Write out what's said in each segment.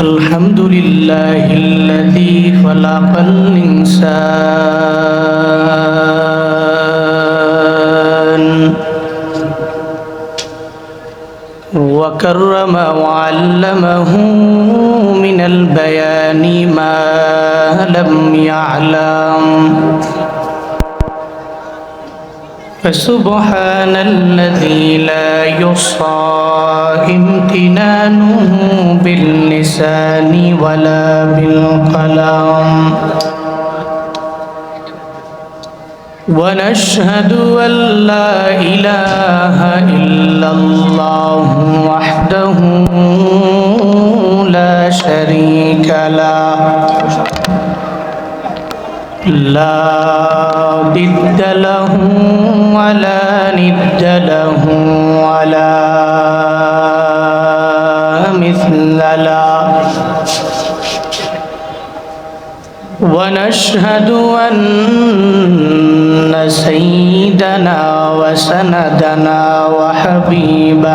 الحمد لله الذي خلق الإنسان وكرم وعلمه من البيان ما لم يعلم فسبحان الذي لا يحصى امتنانه باللسان ولا بالقلم ونشهد أن لا إله إلا الله وحده لا شريك له لا ضد له ولا ند له ولا مثل له ونشهد أن سيدنا وسندنا وحبيب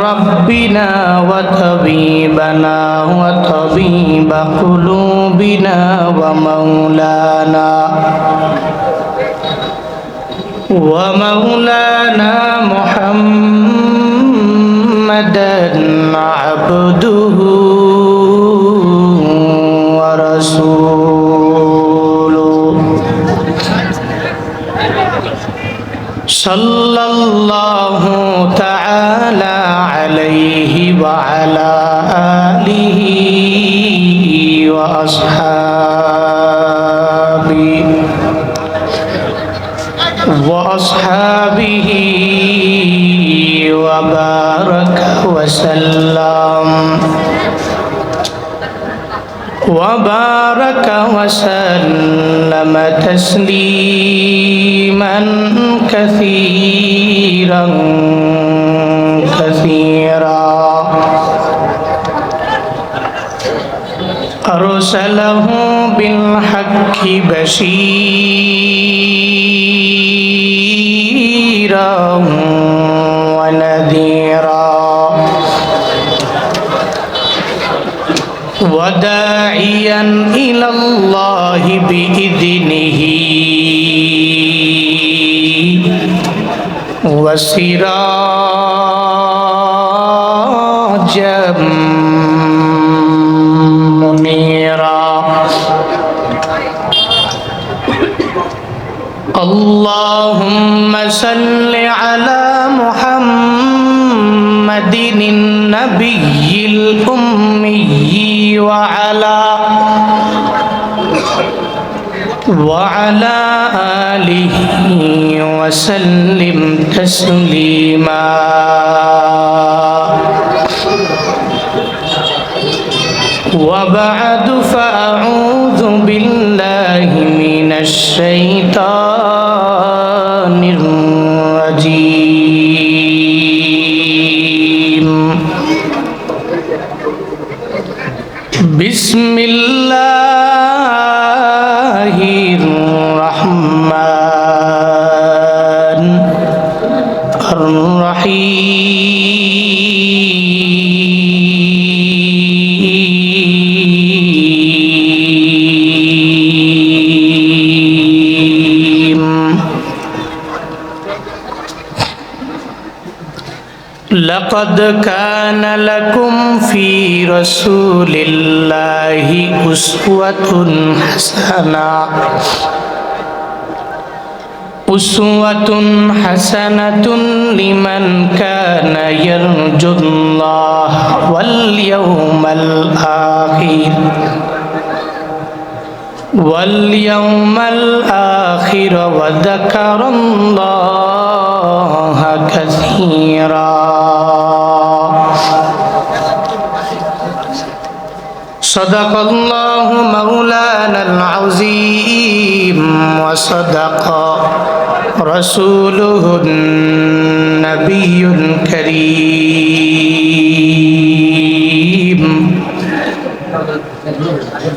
ربنا وطبيبنا وطبيب قلوبنا ومولانا محمدا عبده ورسوله صلى الله تعالى عليه وعلى آله وأصحابه وبارك وسلم تسليما كثيرا أرسله بالحق بشيرا ونذيرا وداعيا إلى الله بإذنه وسراجا منيرا اللهم صل على محمد النبي الأمي وعلى آله وسلم تسليما وبعد فأعوذ بالله من الشيطان الرجيم بسم الله الرحمن الرحيم لقد كان لكم في رسول الله أسوة حسنة لمن كان يرجو الله واليوم الآخر وذكر الله كثيرا صدق الله مولانا العظيم وصدق رسوله النبي الكريم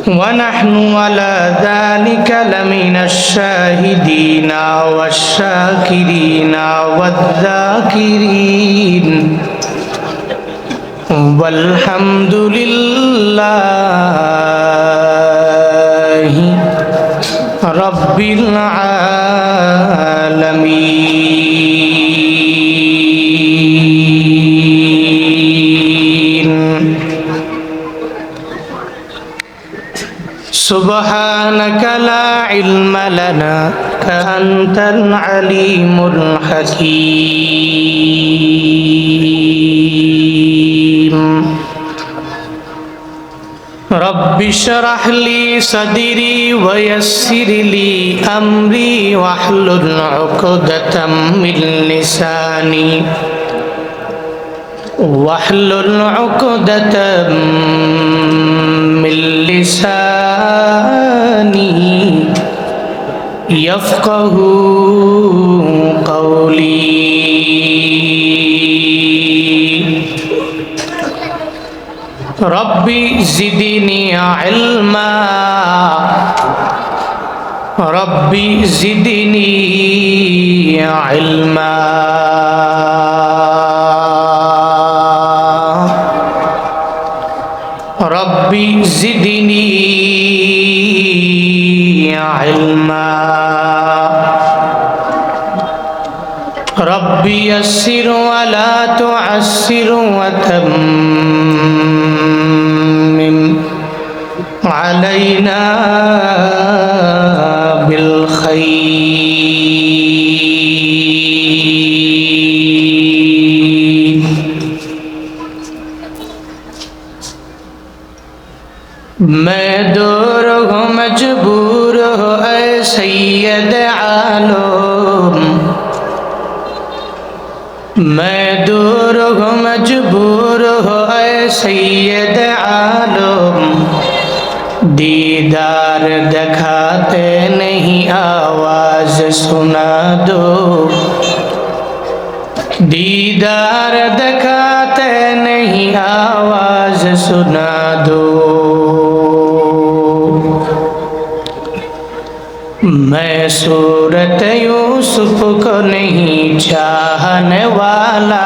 ونحن على ذلك لمن الشاهدين والشاكرين والذاكرين والحمد لله رب العالمين سبحانك لا علم لنا أنت العليم الحكيم رب اشرح لي صدري ويسر لي أمري واحلل عقدة من لساني واحلل عقدة من لساني يفقه قولي ربي زدني علما ربي زدني علما ربي زدني علما ربي يسر ولا تعسر وتمم علينا بالخير मैं दूर हूँ मजबूर हो ऐ सैयद आलम मैं दूर हूँ मजबूर हो ऐ सैयद आलम दीदार दिखाते नहीं आवाज सुना दो दीदार दिखाते नहीं आवाज सुना दो मैं सूरत यूसुफ को नहीं चाहने वाला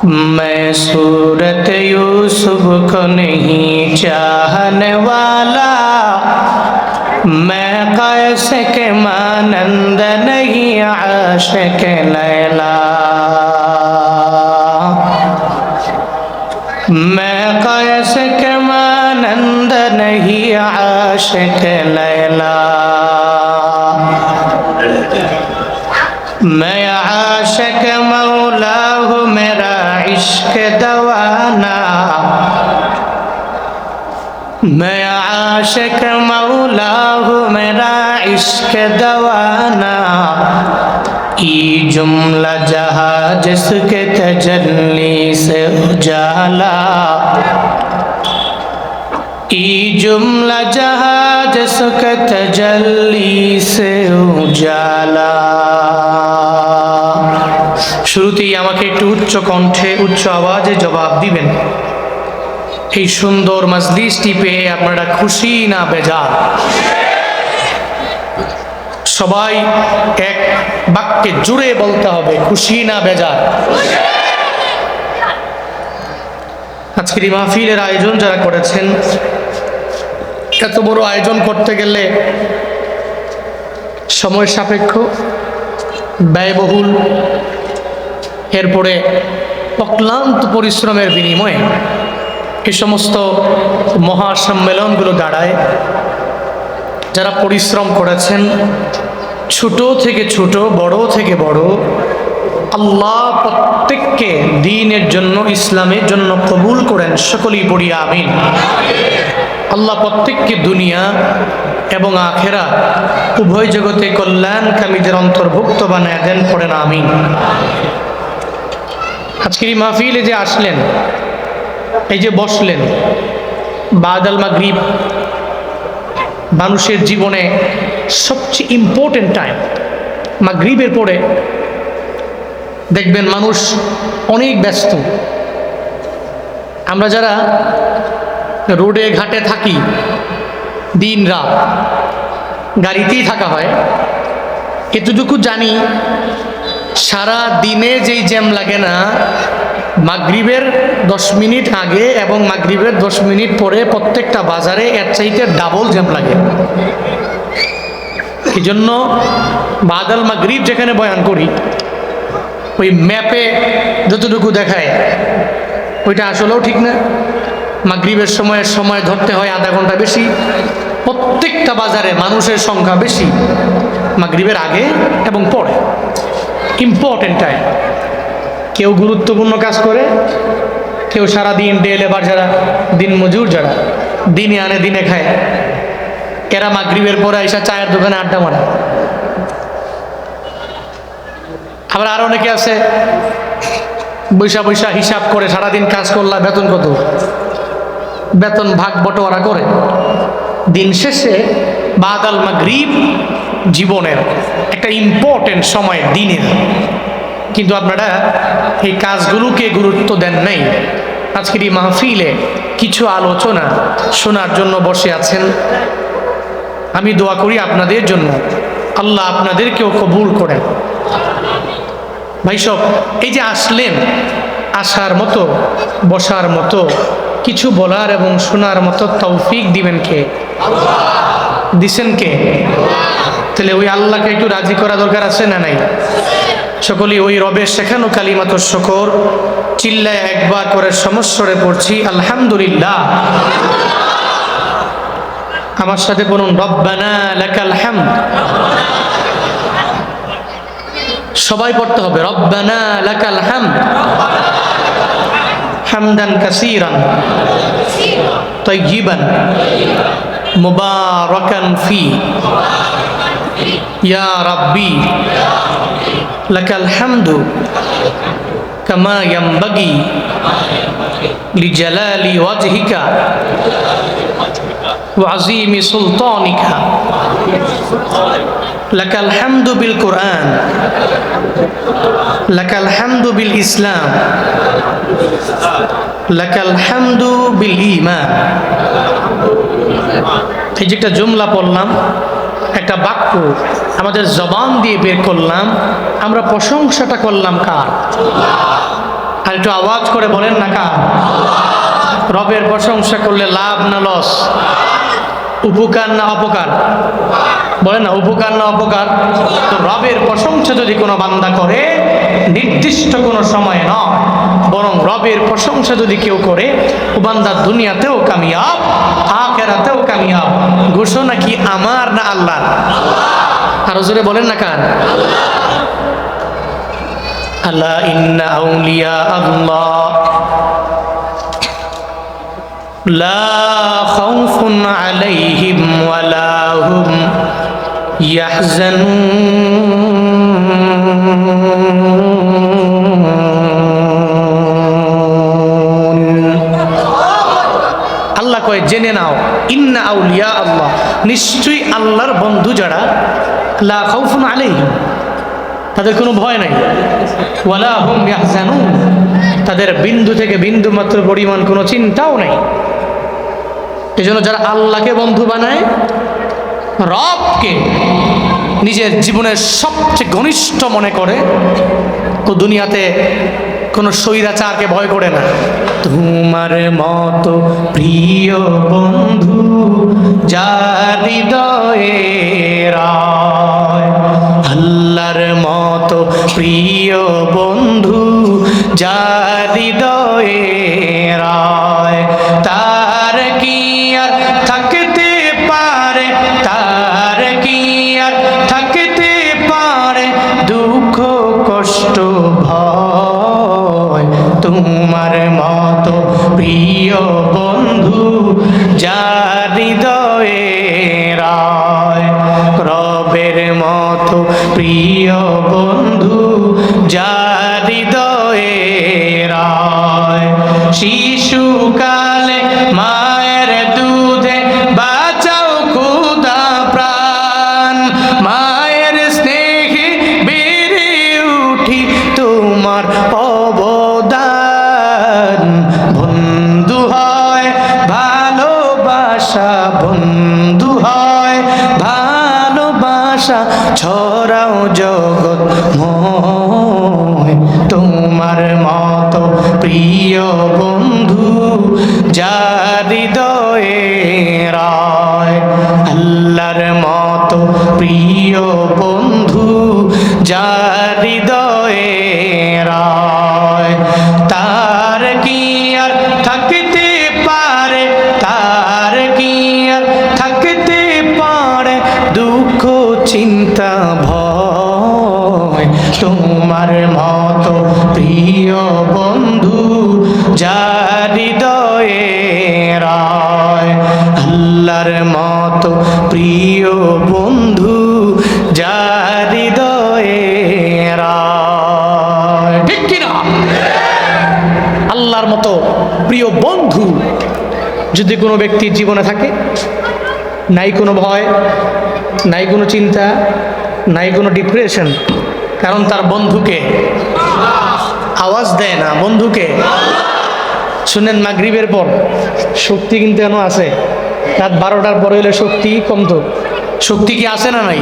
मैं सूरत यूसुफ को नहीं चाहने वाला मैं कैस के मानंद नहीं आशिक लैला मैं कैस के मानंद नहीं आशिक लैला मैं आशिक मौला हूँ मेरा इश्क दवाना मैं आशिक मौला हूँ मेरा इश्क दवाना ये जुमला जहाँ जिसके तजल्ली से उजाला ये जुमला जहाँ जिसके तजल्ली से उजाला শুরুতেই আমাকে একটু উচ্চ কণ্ঠে উচ্চ আওয়াজে জবাব দিবেন এই সুন্দর মজলিসটি পেয়ে আপনারা খুশি না বেজার সবাই এক বাক্যে জুড়ে বলতে হবে খুশি না বেজার আজকের এই মাহফিলের আয়োজন যারা করেছেন এত বড় আয়োজন করতে গেলে সময় সাপেক্ষ ব্যয়বহুল এরপরে অক্লান্ত পরিশ্রমের বিনিময়ে এই সমস্ত মহাসম্মেলনগুলো দাঁড়ায় যারা পরিশ্রম করেছেন ছোট থেকে ছোট বড় থেকে বড় আল্লাহ প্রত্যেককে দ্বীনের জন্য ইসলামের জন্য কবুল করেন সকলেই পড়ি আমিন আল্লাহ প্রত্যেককে দুনিয়া এবং আখেরা উভয় জগতে কল্যাণকামীদের অন্তর্ভুক্ত বানায় দেন পড়েন আমিন আজকের এই মাহফিলে যে আসলেন এই যে বসলেন বাদাল মাগরিব মানুষের জীবনে সবচেয়ে ইম্পর্টেন্ট টাইম মাগরিবের পরে দেখবেন মানুষ অনেক ব্যস্ত আমরা যারা রোডে ঘাটে থাকি দিন রাত গাড়িতেই থাকা হয় এতটুকু জানি সারা দিনে যেই জ্যাম লাগে না, মাগরিবের 10 মিনিট আগে এবং মাগরিবের 10 মিনিট পরে প্রত্যেকটা বাজারে এর চাইতে ডাবল জ্যাম লাগে। এই জন্য বাদাল মাগরিব যেখানে বয়ান করি, ওই ম্যাপে যতটুকু দেখায় ওইটা আসলেও ঠিক না। মাগরিবের সময় ধরতে হয় আধা ঘন্টা বেশি। প্রত্যেকটা বাজারে মানুষের সংখ্যা বেশি মাগরিবের আগে এবং পরে, ইম্পর্টেন্ট টাইম। কেউ গুরুত্বপূর্ণ কাজ করে, কেউ সারাদিন ডে লেবার যারা, দিন মজুর যারা, দিনে আনে দিনে খায়, এরা মাগরিবের পরে এসে চায়ের দোকানে আড্ডা মারে। আবার আরো অনেকে আছে বৈশা বৈশা হিসাব করে, সারাদিন কাজ করলা বেতন কত, বেতন ভাগ বটোয়ারা করে। দিন শেষে বাদাল মাগরিব জীবনের একটা ইম্পর্টেন্ট সময় দিনের, কিন্তু আপনারা এই কাজগুলোকে গুরুত্ব দেন নাই। আজকের এই মাহফিলে কিছু আলোচনা শোনার জন্য বসে আছেন। আমি দোয়া করি আপনাদের জন্য, আল্লাহ আপনাদেরকেও কবুল করেন। ভাই সব এই যে আসলেন, আসার মতো, বসার মতো, কিছু বলার এবং শোনার মতো তৌফিক দিবেন কে? দিছেন কে? তাহলে ওই আল্লাহকে একটু রাজি করা দরকার আছে না নাই? সকলেই ওই রবের শেখানো কালিমাতুশ শুকর চিল্লায় একবার করে সমস্বরে পড়ছি আলহামদুলিল্লাহ। আমার সাথে বলুন রব্বানা লাকাল হামদ। সবাই পড়তে হবে রব্বানা লাকাল হামদ হামদান কাসীরান তাইয়িবান মুবারাকান ফি ইয়া রাব্বি লাকাল হামদু কামা ইয়ানবাগি লিজালালি ওয়াজহিকা ওয়া আযীমি সুলতানিকা লাকাল হামদু বিল কুরআন লাকাল হামদু বিল ইসলাম লাকাল হামদু বিল ঈমান। এই যে একটা জুমলা পড়লাম, একটা বাক্য আমাদের জবান দিয়ে বের করলাম, আমরা প্রশংসাটা করলাম কার? আর একটু আওয়াজ করে বলেন না কার? রবের প্রশংসা করলে লাভ না লস? উপকার না অপকার? বলেন না, উপকার না অপকার? তো রবের প্রশংসা যদি কোনো বান্দা করে, নির্দিষ্ট কোনো সময় নয়, বরং রবের প্রশংসা যদি কেউ করে, ও বান্দা দুনিয়াতেও কামিয়াব, আখিরাতেও কামিয়াব। ঘোষণা কি আমার না আল্লাহর? আরো জোরে বলেন না কার? আল্লাহ ইন্না আউলিয়া আল্লাহ লা খাউফুন আলাইহিম ওয়ালা হুম ইয়াহজানুন। আল্লাহ কয় জেনে নাও, ইন্না আউলিয়া আল্লাহ, নিশ্চয়ই আল্লাহর বন্ধু যারা, লা খাউফুন আলাইহিম, তাদের কোনো ভয় নাই, ওয়ালা হুম ইয়াহজানুন, তাদের বিন্দু থেকে বিন্দু মাত্র পরিমাণ কোনো চিন্তাও নাই। এই জন্য যারা আল্লাহকে বন্ধু বানায়, রবকে নিজের জীবনের সবচেয়ে ঘনিষ্ঠ মনে করে, ও দুনিয়াতে কোনো স্বৈরাচারকে ভয় করে না। তোমার মতো প্রিয় বন্ধু যার হৃদয়ে রয়, আল্লাহর মতো প্রিয় বন্ধু যার হৃদয়ে রয়, তার কি আর থাকতে পারে, তার কি আর থাকতে পারে দুঃখ কষ্ট ভয়। তোমার মতো প্রিয় বন্ধু যার হৃদয়ে রয়, রবের মতো প্রিয় বন্ধু যার হৃদয়ে রয়। শিশুকালে মায়ের দুধে বাঁচাও খোদা প্রাণ, মায়ের স্নেহে বেড়ে উঠি তোমার অবদান। বন্ধু হয় ভালোবাসা, বন্ধু হয় ভালোবাসা, ছড়াও জগৎ তোমার মতো প্রিয় বন্ধু যার হৃদয়ে রয়, আল্লাহর মতো প্রিয় বন্ধু যার হৃদয়ে রয়, তার কি আর থাকতে পারে, তার কি আর থাকতে পারে দুঃখ চিন্তা ভয়, তোমার মতো প্রিয় বন্ধু যার হৃদয়ে রয়, আল্লাহর মতো প্রিয় বন্ধু যার হৃদয়ে রয়। ঠিক কিনা? আল্লাহর মতো প্রিয় বন্ধু যদি কোনো ব্যক্তির জীবনে থাকে, নাই কোনো ভয়, নাই কোনো চিন্তা, নাই কোনো ডিপ্রেশন, কারণ তার বন্ধুকে আওয়াজ দেয় না। বন্ধুকে শুনেন, মাগরিবের পর শক্তি কিন্তু এখনো আছে, রাত 12টার পরে হলে শক্তি কমতো। শক্তি কি আছে না নাই?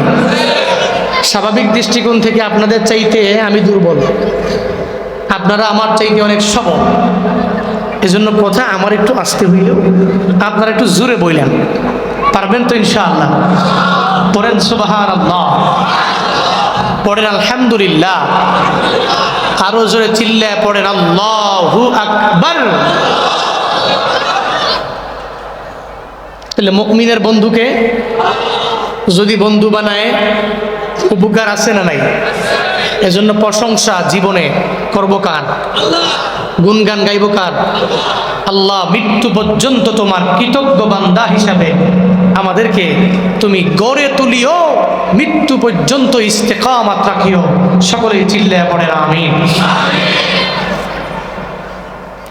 স্বাভাবিক দৃষ্টিকোণ থেকে আপনাদের চাইতে আমি দুর্বল, আপনারা আমার চাইতে অনেক সবল। এজন্য কথা আমার একটু আস্তে হইলেও আপনারা একটু জোরে বললেন, পারবেন তো ইনশাআল্লাহ? পড়েন সুবহানাল্লাহ, পড়েন আলহামদুলিল্লাহ, আরো জোরে চিল্লায় পড়েন আল্লাহু আকবার। তাহলে মুমিনের বন্ধুকে যদি বন্ধু বানায় উপকার আছে না নাই? এজন্য প্রশংসা জীবনে করব কার? গুণগান গাইব কার? আল্লাহ, মৃত্যু পর্যন্ত তোমার কৃতজ্ঞ বান্দা হিসাবে আমাদেরকে তুমি গড়ে তুলিও, মৃত্যু পর্যন্ত ইস্তেকামাত রাখিও। সকলেই চিল্লায়া পড়েন আমিন।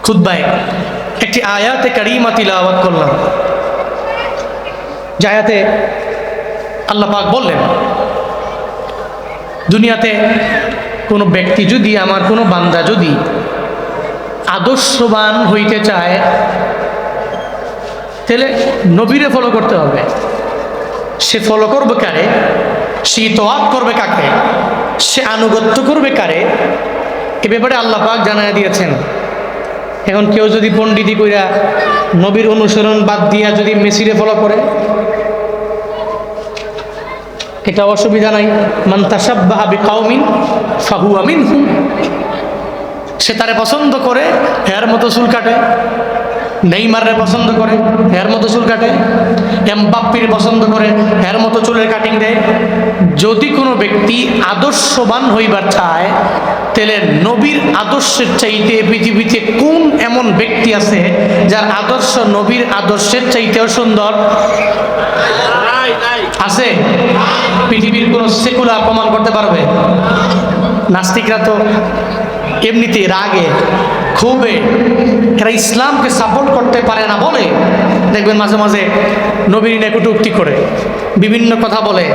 খুতবায় একটি আয়াতে কারিমা তিলাওয়াত করলাম, যে আয়াতে আল্লাহ পাক বললেন, দুনিয়াতে কোনো ব্যক্তি যদি, আমার কোনো বান্দা যদি আদর্শবান হইতে চায়, তাহলে নবীরে ফলো করতে হবে। সে ফলো করবে কারে? সে ইতোয়াত করবে কাকে? সে আনুগত্য করবে কারে? এ ব্যাপারে আল্লাহ পাক জানায় দিয়েছেন। এখন কেউ যদি পণ্ডিতি কইরা নবীর অনুসরণ বাদ দিয়া যদি মেসিরে ফলো করে, এটা অসুবিধা নাই। মান তাশাব্বাহা বিকাউমিন ফাহুয়া মিনহুম। সে তারে পছন্দ করে, এর মতো চুল কাটে। নেইমারে পছন্দ করে, এর মতো চুল কাটে। এমবাপ্পির পছন্দ করে, এর মতো চুলের কাটিং দেয়। যদি কোনো ব্যক্তি আদর্শবান হইবার চায়, তাহলে নবীর আদর্শের চাইতে পৃথিবীতে কোন এমন ব্যক্তি আছে যার আদর্শ নবীর আদর্শের চাইতেও সুন্দর? আছে? পৃথিবীর কোন সেকুলার প্রমাণ করতে পারবে? নাস্তিকরা তো এমনিতে রাগে ক্ষোভে এরা ইসলামকে সাপোর্ট করতে পারে না বলে দেখবেন মাঝে মাঝে নবীর নিয়ে কটূক্তি করে, বিভিন্ন কথা বলে।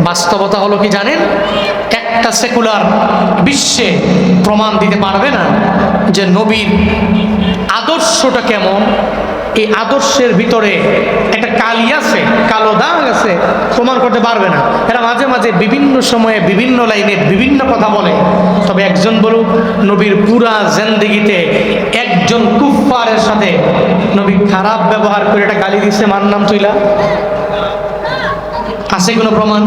বাস্তবতা হলো কি জানেন? একটা সেকুলার বিশ্বে প্রমাণ দিতে পারবে না যে নবীর আদর্শটা কেমন। এই আদর্শের ভিতরে একটা কালি আছে, কালো দাগ আছে, প্রমাণ করতে পারবে না। এরা মাঝে মাঝে বিভিন্ন সময়ে বিভিন্ন লাইনে বিভিন্ন কথা বলে। তবে একজন বলুক, নবীর পুরা জিন্দেগিতে একজন কুফফারের সাথে নবী খারাপ ব্যবহার করে একটা গালি দিছে, মার নাম তুইলা? আছে কোনো প্রমাণ?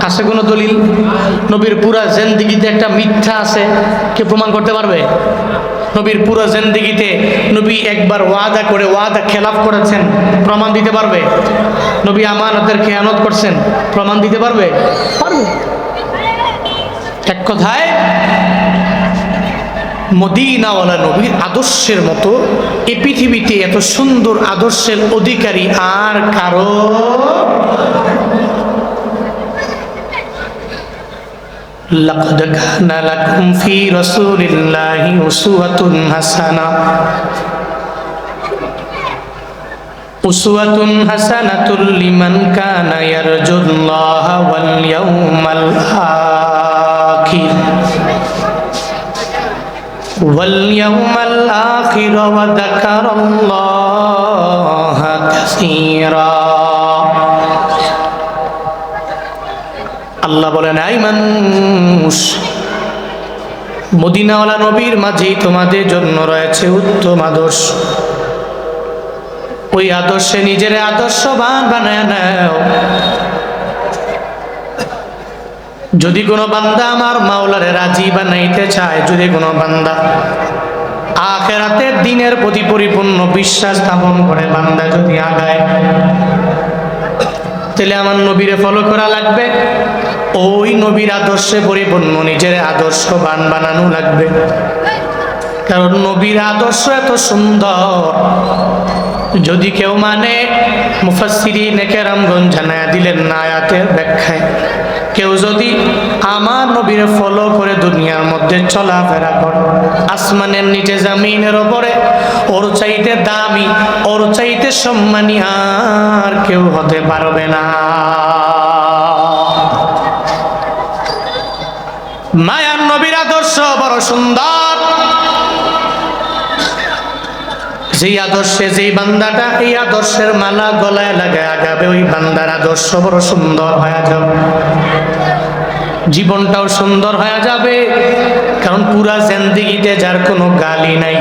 আছে কোনো দলিল? নবীর পুরা জিন্দেগিতে একটা মিথ্যা আছে, কে প্রমাণ করতে পারবে? নবীর পুরো জিন্দেগিতে নবী একবার ওয়াদা করে ওয়াদা খেলাফ করেছেন, প্রমাণ দিতে পারবে? নবী আমানতের খেয়ানত করছেন, প্রমাণ দিতে পারবে? পারবে। এক কথায় মদিনাওয়ালা নবীর আদর্শের মতো এই পৃথিবীতে এত সুন্দর আদর্শের অধিকারী আর কারো লাকাদ কানা লাকুম ফি রাসূলিল্লাহি উসওয়াতুন হাসানাহ উসওয়াতুন হাসানাতুল লিমান কানা ইয়ারজুল্লাহা ওয়াল ইয়াউমাল আখির واليوم الآخر وذكر الله كثيرا আল্লাহ বলেন, আই মানুষ, মদিনাওয়ালা নবীর মাঝেই তোমাদের জন্য রয়েছে উত্তম আদর্শ। ওই আদর্শে নিজের আদর্শবান বানায় নাও। যদি কোনো বান্দা আমার মাওলারে রাজি বানাইতে চায়, যদি কোনো বান্দা আখিরাতের দিনের প্রতি পরিপূর্ণ বিশ্বাস স্থাপন করে বান্দা যদি আগায়, তাহলে আমার নবীরে ফলো করা লাগবে। ওই নবীর আদর্শে পরিপূর্ণ নিজের আদর্শবান বানানো লাগবে। কারণ নবীর আদর্শ এত সুন্দর, যদি কেউ মানে, মুফাসসিরিন কেরামগণ জানায়া দিলেন না আয়াতের ব্যাখ্যায়, কেউ যদি আমার নবীর ফলো করে দুনিয়ার মধ্যে চলাফেরা করে, আসমানের নিচে জমিনের ওপরে ওর চাইতে দামি, ওর চাইতে সম্মানী আর কেউ হতে পারবে না। মায়ার নবীর আদর্শ বড় সুন্দর। যেই আদর্শে যেই বান্দাটা এই আদর্শের মালা গলায় লাগায় আগাবে, ওই বান্দার আদর্শ বড় সুন্দর হয়ে যাবে, জীবনটাও সুন্দর হয়ে যাবে। কারণ পুরা জিন্দেগিতে যার কোনো গালি নাই,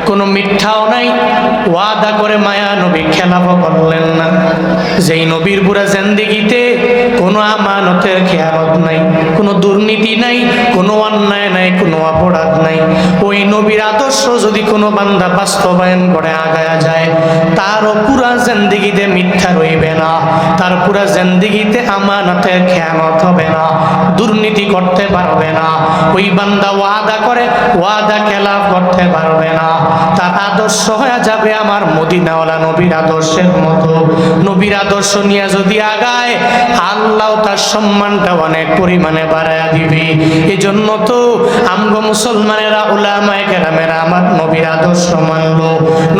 কোনো মিথ্যাও নাই, ওয়াদা করে মায়া নবী খেলাফ করলেন না। যেই নবীর পুরা জিন্দেগিতে কোনো আমানতের খেয়ালত নাই, কোনো দুর্নীতি নাই, কোনো অন্যায় নাই, কোনো অপরাধ নাই, ওই নবীর আদর্শ যদি কোনো বান্দা বাস্তবায়ন করে আগায়া যায়, তারও পুরা জিন্দেগিতে মিথ্যা রইবে না, তার পুরা জিন্দেগিতে আমানতের খেয়ানত হবে না, দুর্নীতি করতে পারবে না। ওই বান্দা ওয়াদা করে ওয়াদা খেলাফ করতে পারবে না। তার আদর্শ হয়ে যাবে আমার মদিনাওয়ালা নবীর আদর্শের মতো। নবীর আদর্শ নিয়ে যদি আগায়, আল্লাহ তার সম্মানটা অনেক পরিমাণে বাড়ায়া দিবে। এই জন্য তো আমগো মুসলমানেরা, উলামায়ে কেরামেরা আমার নবীর আদর্শ মানলো।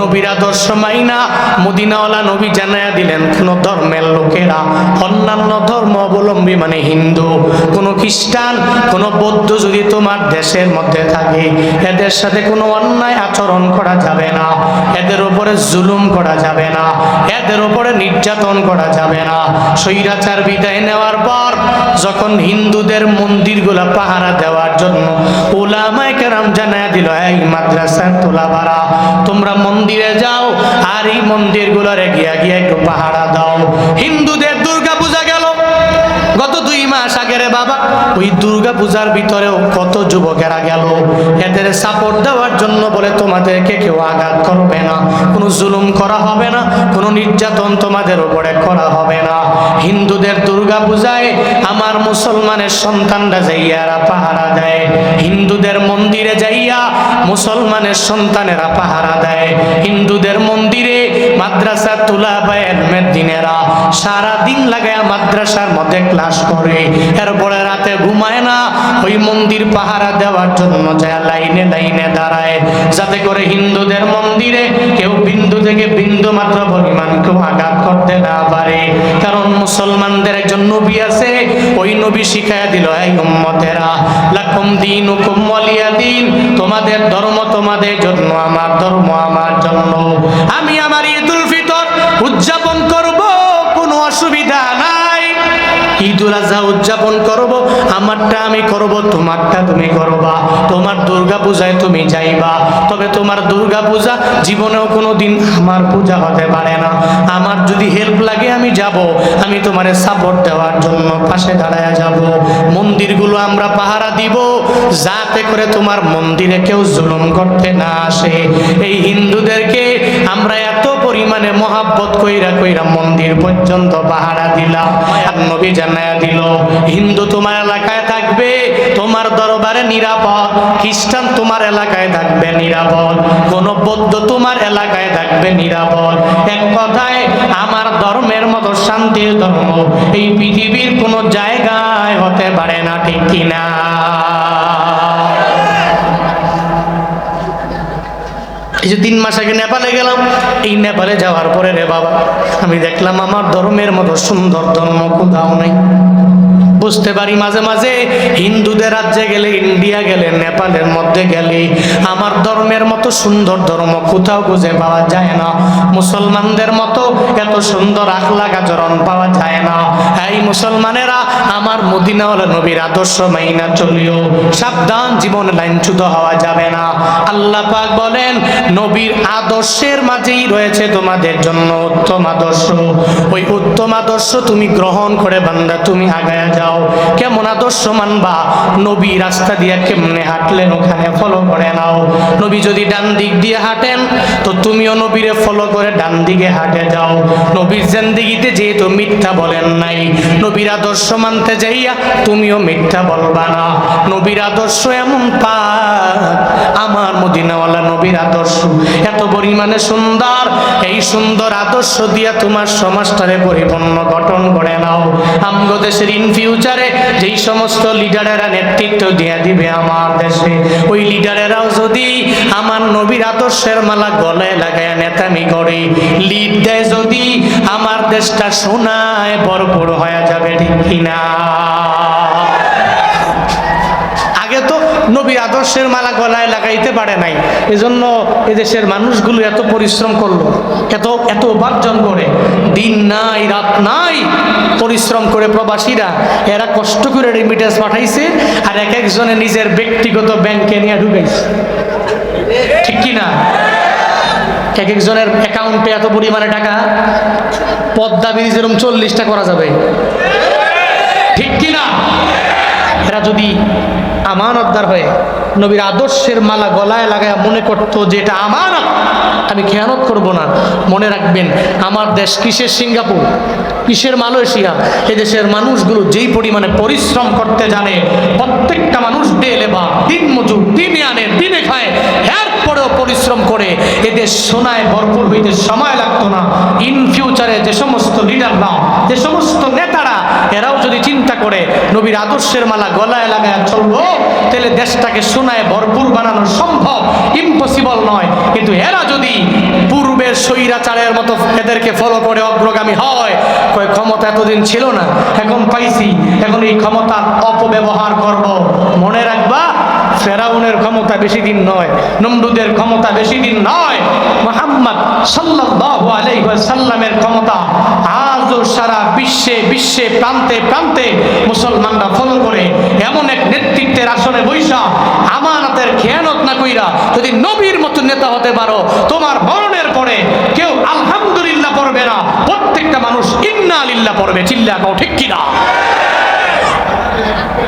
নবীর আদর্শ মাইনা মদিনাওয়ালা নবী জানায়া দিলেন, কোন ধর্মের লোকেরা, অন্যান্য ধর্ম অবলম্বী মানে হিন্দু, কোন খ্রিস্টান, কোন বৌদ্ধ যদি তোমার দেশের মধ্যে থাকে, এদের সাথে কোনো অন্যায় আচরণ করা যাবে না, এদের উপরে জুলুম করা যাবে না, এদের উপরে নির্যাতন করা যাবে না। স্বৈরাচার বিদায় নেওয়ার পর যখন হিন্দুদের মন্দিরগুলা পাহারা দেওয়ার জন্য উলামায়ে কেরাম জানায়া দিল, এই মাদ্রাসার তোলাবারা, তোমরা মন্দিরে যাও আর এই মন্দিরগুলোরে গিয়া গিয়া একটু পাহারা দাও। হিন্দুদের দুর্গা পূজা গেল গত 2 মাস আগে রে বাবা, ওই দুর্গা পূজার ভিতরেও কত যুবকেরা গেল, এদের সাপোর্ট দেওয়ার জন্য বলে তোমাদেরকে কেউ আঘাত করবে না, কোনো জুলুম করা হবে না, কোনো নির্যাতন তোমাদের উপরে করা হবে না। হিন্দুদের দুর্গা পূজায় আমার মুসলমানের সন্তানরা যাইয়ারা পাহারা দেয়, হিন্দুদের মন্দিরে যাইয়া মুসলমানের সন্তানেরা পাহারা দেয়, হিন্দুদের মন্দিরে মাদ্রাসা তুলাবা ইলমের দিনেরা সারা দিন লাগায়া মাদ্রাসার মধ্যে ক্লাস করে, এরপরে রাতে ঘুমায় না, ওই মন্দির পাহারা দেওয়ার জন্য যায় লাইনে লাইনে দাঁড়ায়, যাতে করে হিন্দুদের মন্দিরে কেউ বিন্দু থেকে বিন্দু মাত্র পরিমাণ কেউ আঘাত করতে না পারে। কারণ মুসলমানদের একজন নবী আছে, ওই নবী শিখায়া দিল, এই উম্মতেরা, লাকুম দীনুকুম ওয়ালিয়া দীন, তোমাদের ধর্ম তোমাদের জন্য, আমার ধর্ম আমার জন্য। আমি আমার ঈদুল ফিতর উদযাপন করব, কোনো অসুবিধা নাই। ঈদুল আজহা উদযাপন করব, আমারটা আমি করব, তোমারটা তুমি করবা। তোমার দুর্গা পূজায় তুমি যাইবা, তবে তোমার দুর্গা পূজা জীবনেও কোনোদিন আমার পূজা হতে পারে না। আমার যদি হেল্প লাগে আমি যাব, আমি তোমারে সাপোর্ট দেওয়ার জন্য পাশে দাঁড়ায়া যাব। মন্দিরগুলো আমরা পাহারা দিব, যাতে করে তোমার মন্দিরে কেউ জুলুম করতে না আসে। এই হিন্দুদেরকে আমরা এত পরিমাণে মহাব্বত কইরা কইরা মন্দির পর্যন্ত পাহারা দিলাম। আর নবী জানায়া দিল, হিন্দু তোমার এলাকায় থাকবে, তোমার দরবারে নিরাপদ, খ্রিস্টান তোমার এলাকায় থাকবে নিরাপদ, কোন বৌদ্ধ তোমার এলাকায় থাকবে নিরাপদ। এক কথায় আমার ধর্মের মতো শান্তির ধর্ম এই পৃথিবীর কোন জায়গায় হতে পারে না, ঠিক কিনা? এই যে 3 মাস আগে নেপালে গেলাম, এই নেপালে যাওয়ার পরে রে বাবা, আমি দেখলাম আমার ধর্মের মতো সুন্দর ধর্ম কোথাও নাই। বুঝতে পারি মাঝে মাঝে হিন্দুদের রাজ্যে গেলে, ইন্ডিয়া গেলে, নেপালের মধ্যে গেলে আমার ধর্মের মতো সুন্দর ধর্ম কোথাও খুঁজে পাওয়া যায় না, মুসলমানদের মতো এত সুন্দর আখলাক আচরণ পাওয়া যায় না। এই মুসলমানেরা আমার মদিনাওয়ালা নবীর আদর্শ মাইনা চলিও, সাবধান, জীবন লাইনচ্যুত হওয়া যাবে না। আল্লাহ পাক বলেন নবীর আদর্শের মাঝেই রয়েছে তোমাদের জন্য উত্তম আদর্শ। ওই উত্তম আদর্শ তুমি গ্রহণ করে বান্দা তুমি আগায়া যাও। কেমন আদর্শ মানবা? নবী রাস্তা দিয়ে কেমনে হাঁটলেন ওখানে ফলো করে নাও। নবী যদি ডান দিক দিয়ে হাঁটেন তো তুমিও নবীরে ফলো করে ডান দিকে হাঁটে যাও। নবীর জিন্দেগিতে যেহেতু মিথ্যা বলেন নাই, নবীর আদর্শ মানতে যাইয়া তুমিও মিথ্যা বলবা না। নবীর আদর্শ এমন পাক, আমার মদিনাওয়ালা নবীর আদর্শ এত পরিমাণে সুন্দর। এই সুন্দর আদর্শ দিয়া তোমার সমাজটারে পরিপূর্ণ গঠন করে নাও। আমগো দেশের ইন ফিউচারে যেই সমস্ত লিডারেরা নেতৃত্ব দিয়ে দিবে আমার দেশে, ওই লিডারেরাও যদি আমার নবীর আদর্শের মালা গলায় লাগায় নেতামি করে লিড দেয়, যদি আমার দেশটা সোনায় ভরপুর হয়ে যাবে, ঠিক কিনা? আগে তো নবীর আদর্শের মালা গলায় লাগাইতে পারে নাই, এজন্য এদেশের মানুষগুলো এত পরিশ্রম করলো, এত এত উপার্জন করে, দিন নাই রাত নাই পরিশ্রম করে প্রবাসীরা এরা কষ্ট করে রেমিটেন্স পাঠাইছে, আর এক একজনে নিজের ব্যক্তিগত ব্যাংকে নিয়ে ঢুকাইছে, ঠিক কিনা? এক একজনের অ্যাকাউন্টে এত পরিমাণে টাকা, পদ্মা ব্রিজ এরকম 40টা করা যাবে, ঠিক কিনা? এরা যদি আমানতদার হয়ে নবীর আদর্শের মালা গলায় লাগায় মনে করতো যে এটা আমানত, আমি খেয়ানত করব না, মনে রাখবেন আমার দেশ কিসের সিঙ্গাপুর, কিসের মালয়েশিয়া, এদেশের মানুষগুলো যেই পরিমাণে পরিশ্রম করতে জানে, প্রত্যেকটা মানুষ ডে লেবার, দিন মজুর, দিনে আনে দিনে খায়, এরপরেও পরিশ্রম করে এদেশ সোনায় ভরপুর হইতে সময় লাগতো না। ইন ফিউচারে যে সমস্ত লিডাররা, যে সমস্ত নেতারা, এরাও যদি চিন্তা করে নবীর আদর্শের মালা গলায় লাগায় চলবো, তাহলে দেশটাকে সোনায় ভরপুর বানানো সম্ভব, ইম্পসিবল নয়। কিন্তু এরা যদি পূর্বের স্বৈরাচারের মতো এদেরকে ফলো করে অগ্রগামী হয়, কয় ক্ষমতা এতদিন ছিল না, এখন পাইছি, এখন এই ক্ষমতার অপব্যবহার করব। মনে রাখবা ফেরাউনের ক্ষমতা বেশি দিন নয়, নমরুদের ক্ষমতা বেশি দিন নয়, মুহাম্মদ সাল্লাল্লাহু আলাইহি ওয়াসাল্লামের ক্ষমতা আজও সারা বিশ্বে বিশ্বে প্রান্তে প্রান্তে মুসলমানরা ফলো করে। এমন এক নেতৃত্বের আসনে বৈশা আমানতের খেয়ানত না কইরা যদি নবীর মতো নেতা হতে পারো, তোমার মরণের পরে কেউ আলহামদুলিল্লাহ পড়বে না, প্রত্যেকটা মানুষ ইন্না লিল্লাহ পড়বে, চিল্লা কও ঠিক কিনা?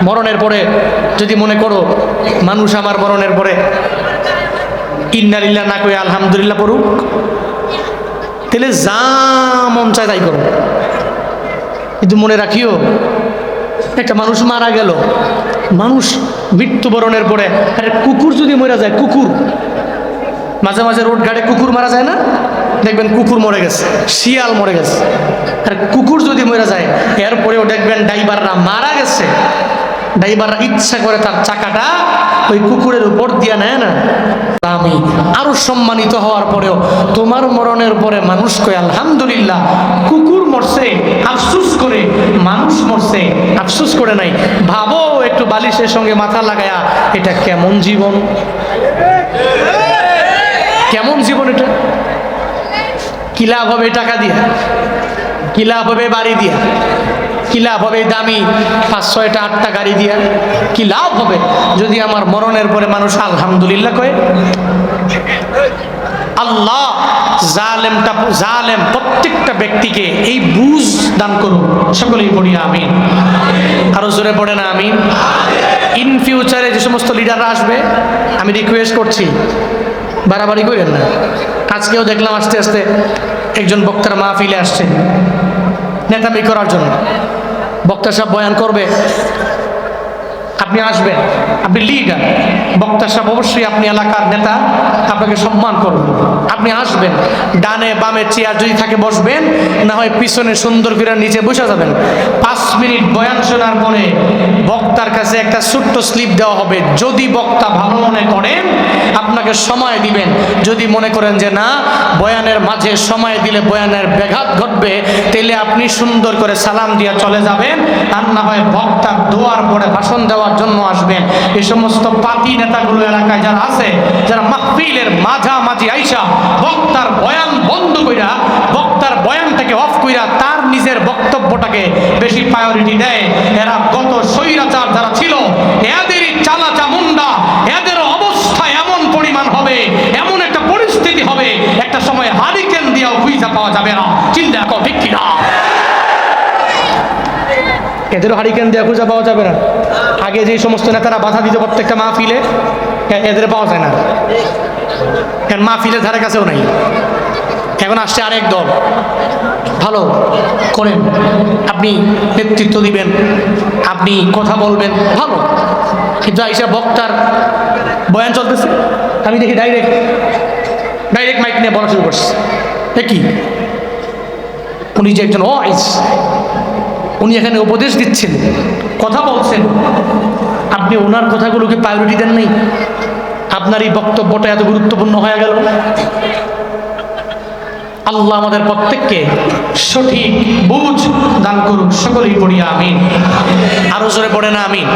মরণের পরে যদি মনে করো মানুষ আমার মরণের পরে ইন্না লিল্লাহ না কই আলহামদুলিল্লাহ পড়ুক, তাহলে যা মন চায় তাই করো। কিন্তু মনে রাখিও একটা মানুষ মারা গেল, মানুষ মৃত্যুবরণের পরে, আরে কুকুর যদি মরে যায়, কুকুর মাঝে মাঝে রোড ঘাটে কুকুর মারা যায় না, দেখবেন কুকুর মরে গেছে, শিয়াল মরে গেছে, আর কুকুর যদি মরে যায় এরপরেও দেখবেন ড্রাইভাররা মারা গেছে, ড্রাইভাররা ইচ্ছা করে তার চাকাটা ওই কুকুরের উপর দিয়ে নেয় না। আমি আরো সম্মানিত হওয়ার পরেও তোমার মরণের পরে মানুষ কয় আলহামদুলিল্লাহ, কুকুর মরছে আফসুস করে, মানুষ মরছে আফসুস করে নাই। ভাবো একটু বালিশের সঙ্গে মাথা লাগায়া, এটা কেমন জীবন, কেমন জীবন এটা? কি লাভ হবে টাকা দিয়া, কি লাভ হবে বাড়ি দিয়া, কি লাভ হবে দামি 5-6টা 8টা গাড়ি দিয়া, কি লাভ হবে যদি আমার মরণের পরে মানুষ আলহামদুলিল্লাহ কয়? আল্লাহ জালেম প্রত্যেকটা ব্যক্তিকে এই বুঝ দান করুন, সকলেই পড়ি আমিন। আরো জোরে পড়ে না আমিন। ইন ফিউচারে যে সমস্ত লিডাররা আসবে, আমি রিকোয়েস্ট করছি বাড়াবাড়ি করেন না। আজকেও দেখলাম আস্তে আস্তে একজন বক্তার মাহফিলে আসছে নেতামি করার জন্য। বক্তা সাহেব বয়ান করবে, আপনি আসবেন, আপনি লিডার, বক্তা সাহেব অবশ্যই আপনি এলাকার নেতা, আপনাকে সম্মান করবে। আপনি আসবেন, ডানে বামে চেয়ার যদি থাকে বসবেন, না হয় পিছনে সুন্দর করে নিচে বসে যাবেন। 5 মিনিট বয়ান শোনার পরে বক্তার কাছে একটা ছোট্ট স্লিপ দেওয়া হবে। যদি বক্তা ভালো মনে করেন আপনাকে সময় দিবেন, যদি মনে করেন যে না বয়ানের মাঝে সময় দিলে বয়ানের ব্যাঘাত ঘটবে, তাহলে আপনি সুন্দর করে সালাম দিয়ে চলে যাবেন, আর না হয় বক্তার দোয়ার পরে ভাষণ দেওয়ার জন্য আসবেন। এই সমস্ত পাতি নেতাগুলো এলাকায় যারা আছে, যারা মাহফিলের মাঝামাঝি আইসা বক্তার বয়ান বন্ধ কইরা, বক্তার বয়ানটাকে অফ কইরা তার নিজের বক্তব্যটাকে বেশি প্রায়োরিটি দেয়, এরা গত স্বৈরাচার যারা ছিল এদেরই চালা চামুন্ডা, এদের অবস্থা এমন পরিমাণ হবে, এমন একটা পরিস্থিতি হবে, একটা সময় হারিকেন দিয়েও খুঁজে পাওয়া যাবে না। চিন্তা কর ঠিক কিনা? এদেরও হারিকেন দেওয়া খুঁজে পাওয়া যাবে না। আগে যে সমস্ত নেতারা বাধা দিত প্রত্যেকটা মাহফিলে, এদের পাওয়া যায় না। এখন মাহফিলের ধারে কাছেও নাই। এখন আসছে আরেক দল, ভালো করেন, আপনি নেতৃত্ব দিবেন, আপনি কথা বলবেন, ভালো। কিন্তু আইসা বক্তার বয়ান চলতেছে, আমি দেখি ডাইরেক্ট মাইক নিয়ে বলা শুরু করছে। কি উনি যে একজন ওয়াইজ, উনি এখানে উপদেশ দিচ্ছেন, কথা বলছেন, আপনি ওনার কথাগুলোকে প্রায়োরিটি দেন নাই। আপনার এই বক্তব্যটা এত গুরুত্বপূর্ণ হয়ে গেল। আল্লাহ আমাদের প্রত্যেককে সঠিক বুঝ দান করুক, সকলেই পড়ি আমিন। আরো জোরে পড়ে না আমিন।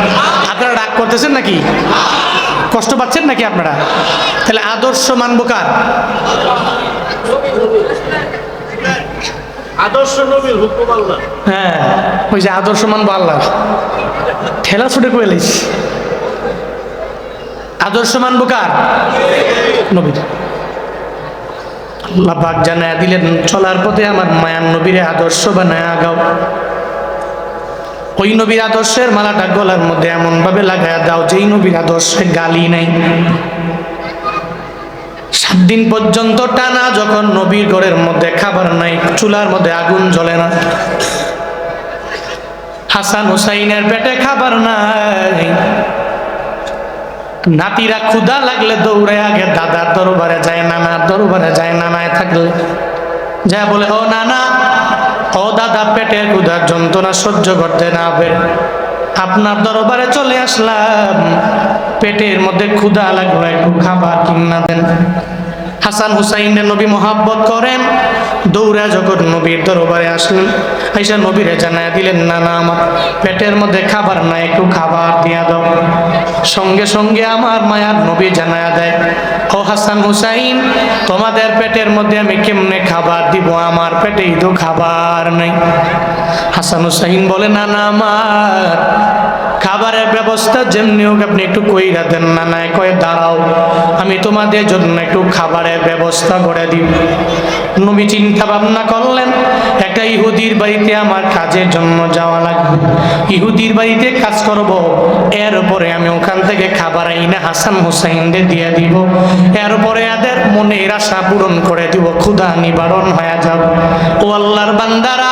আপনারা রাগ করতেছেন নাকি? কষ্ট পাচ্ছেন নাকি আপনারা? তাহলে আদর্শ মানব কার? আদর্শ নবীর হুকুম আল্লাহ। হ্যাঁ, ওই যে আদর্শ মানব আল্লাহ, ঠেলা ছুটে কইলিস। আদর্শ মানব কার? নবীর। আল্লাহ পাক জানায়া দিলেন, চলার পথে আমার মায়ার নবীর আদর্শ বানায় আগাও। ওই নবীর আদর্শের মালাটা গলার মধ্যে এমন ভাবে লাগায়া দাও যেই নবীর আদর্শে গালি নাই। 7 দিন পর্যন্ত টানা যখন নবীর ঘরের মধ্যে খাবার নাই, চুলার মধ্যে আগুন জ্বলে না, হাসান হুসাইনের পেটে খাবার নাই, নাতিরা ক্ষুধা লাগলে দৌড়ে আগে দাদার দরবারে যায়, নানার দরবারে যায়, নানায় থাকলে যা বলে ও নানা, ও দাদা, পেটের ক্ষুধার যন্ত্রণা সহ্য করতে না পেরে আপনার দরবারে চলে আসলাম, পেটের মধ্যে ক্ষুধা লাগলো, একটু খাবার কিনা দেন। হাসান হুসাইনের নবী মহাব্বত করেন, দৌড়া যখন নবীর দরবারে আসলেন, আইসা নবীরে জানায় দিলেন, নানা আমার পেটের মধ্যে খাবার নাই, একটু খাবার দিয়া দাও। সঙ্গে সঙ্গে আমার মায়ার নবী জানায় দেয়, ও হাসান হুসাইন, তোমাদের পেটের মধ্যে আমি কেমনে খাবার দিব, আমার পেটেই তো খাবার নেই। হাসান হুসাইন বলে, নানা আমার খাবারের ব্যবস্থা যেমনি হোক আপনি একটু কইরা দেন। নানা কয়ে, দাঁড়াও, আমি তোমাদের জন্য একটু খাবারের ব্যবস্থা করে দিব। নবী চিন্তা ভাবনা করলেন, একটা ইহুদির বাড়িতে আমার কাজের জন্য যাওয়া লাগবে, ইহুদির বাড়িতে কাজ করব, এরপরে আমি ওখান থেকে খাবার আইনা হাসান হুসাইনদের দিয়ে দিব, এরপরে এদের মনের আশা পূরণ করে দিব, ক্ষুধা নিবারণ হয়ে যাবে। ও আল্লাহর বান্দারা,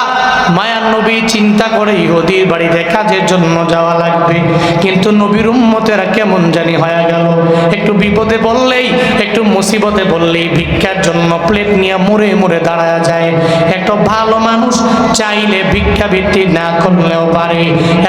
মায়ার নবী চিন্তা করে ইহুদির বাড়িতে কাজের জন্য যাওয়া লাগবে, কিন্তু নবীর উম্মতেরা কেমন জানি হয়ে গেল, একটু বিপদে বললেই, একটু মুসিবতে বললেই ভিক্ষার জন্য প্লেট নিয়ে মরে মরে দাঁড়ায় যায়। একটা ভালো মানুষ চাইলে ভিক্ষাবৃত্তি না করলেও পারে,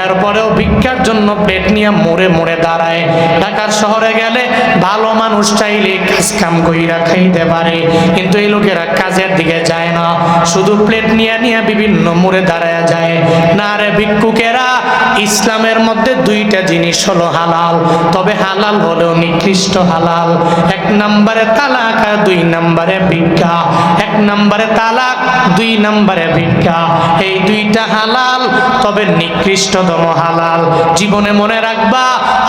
এরপরেও ভিক্ষার জন্য প্লেট নিয়ে মরে মরে দাঁড়ায়। ঢাকার শহরে গেলে ভালো মানুষ চাইলে কাজ কাম কইরা খাইতে পারে, কিন্তু এই লোকেরা কাজের দিকে যায় না, শুধু প্লেট নিয়ে নিয়ে বিভিন্ন মোড়ে দাঁড়ায় যায়। না রে ভিক্ষুকেরা, ইসলামের মধ্যে 2টা জিনিস হলো হালাল, তবে হালাল হলেও নিকৃষ্ট হালাল। 1 নম্বরে তালাক আর 2 নম্বরে ভিক্ষা। 1 নম্বরে তালাক, 2 নম্বরে ভিক্ষা, এই 2টা হালাল, তবে নিকৃষ্টতম হালাল। জীবনে মনে রাখবা,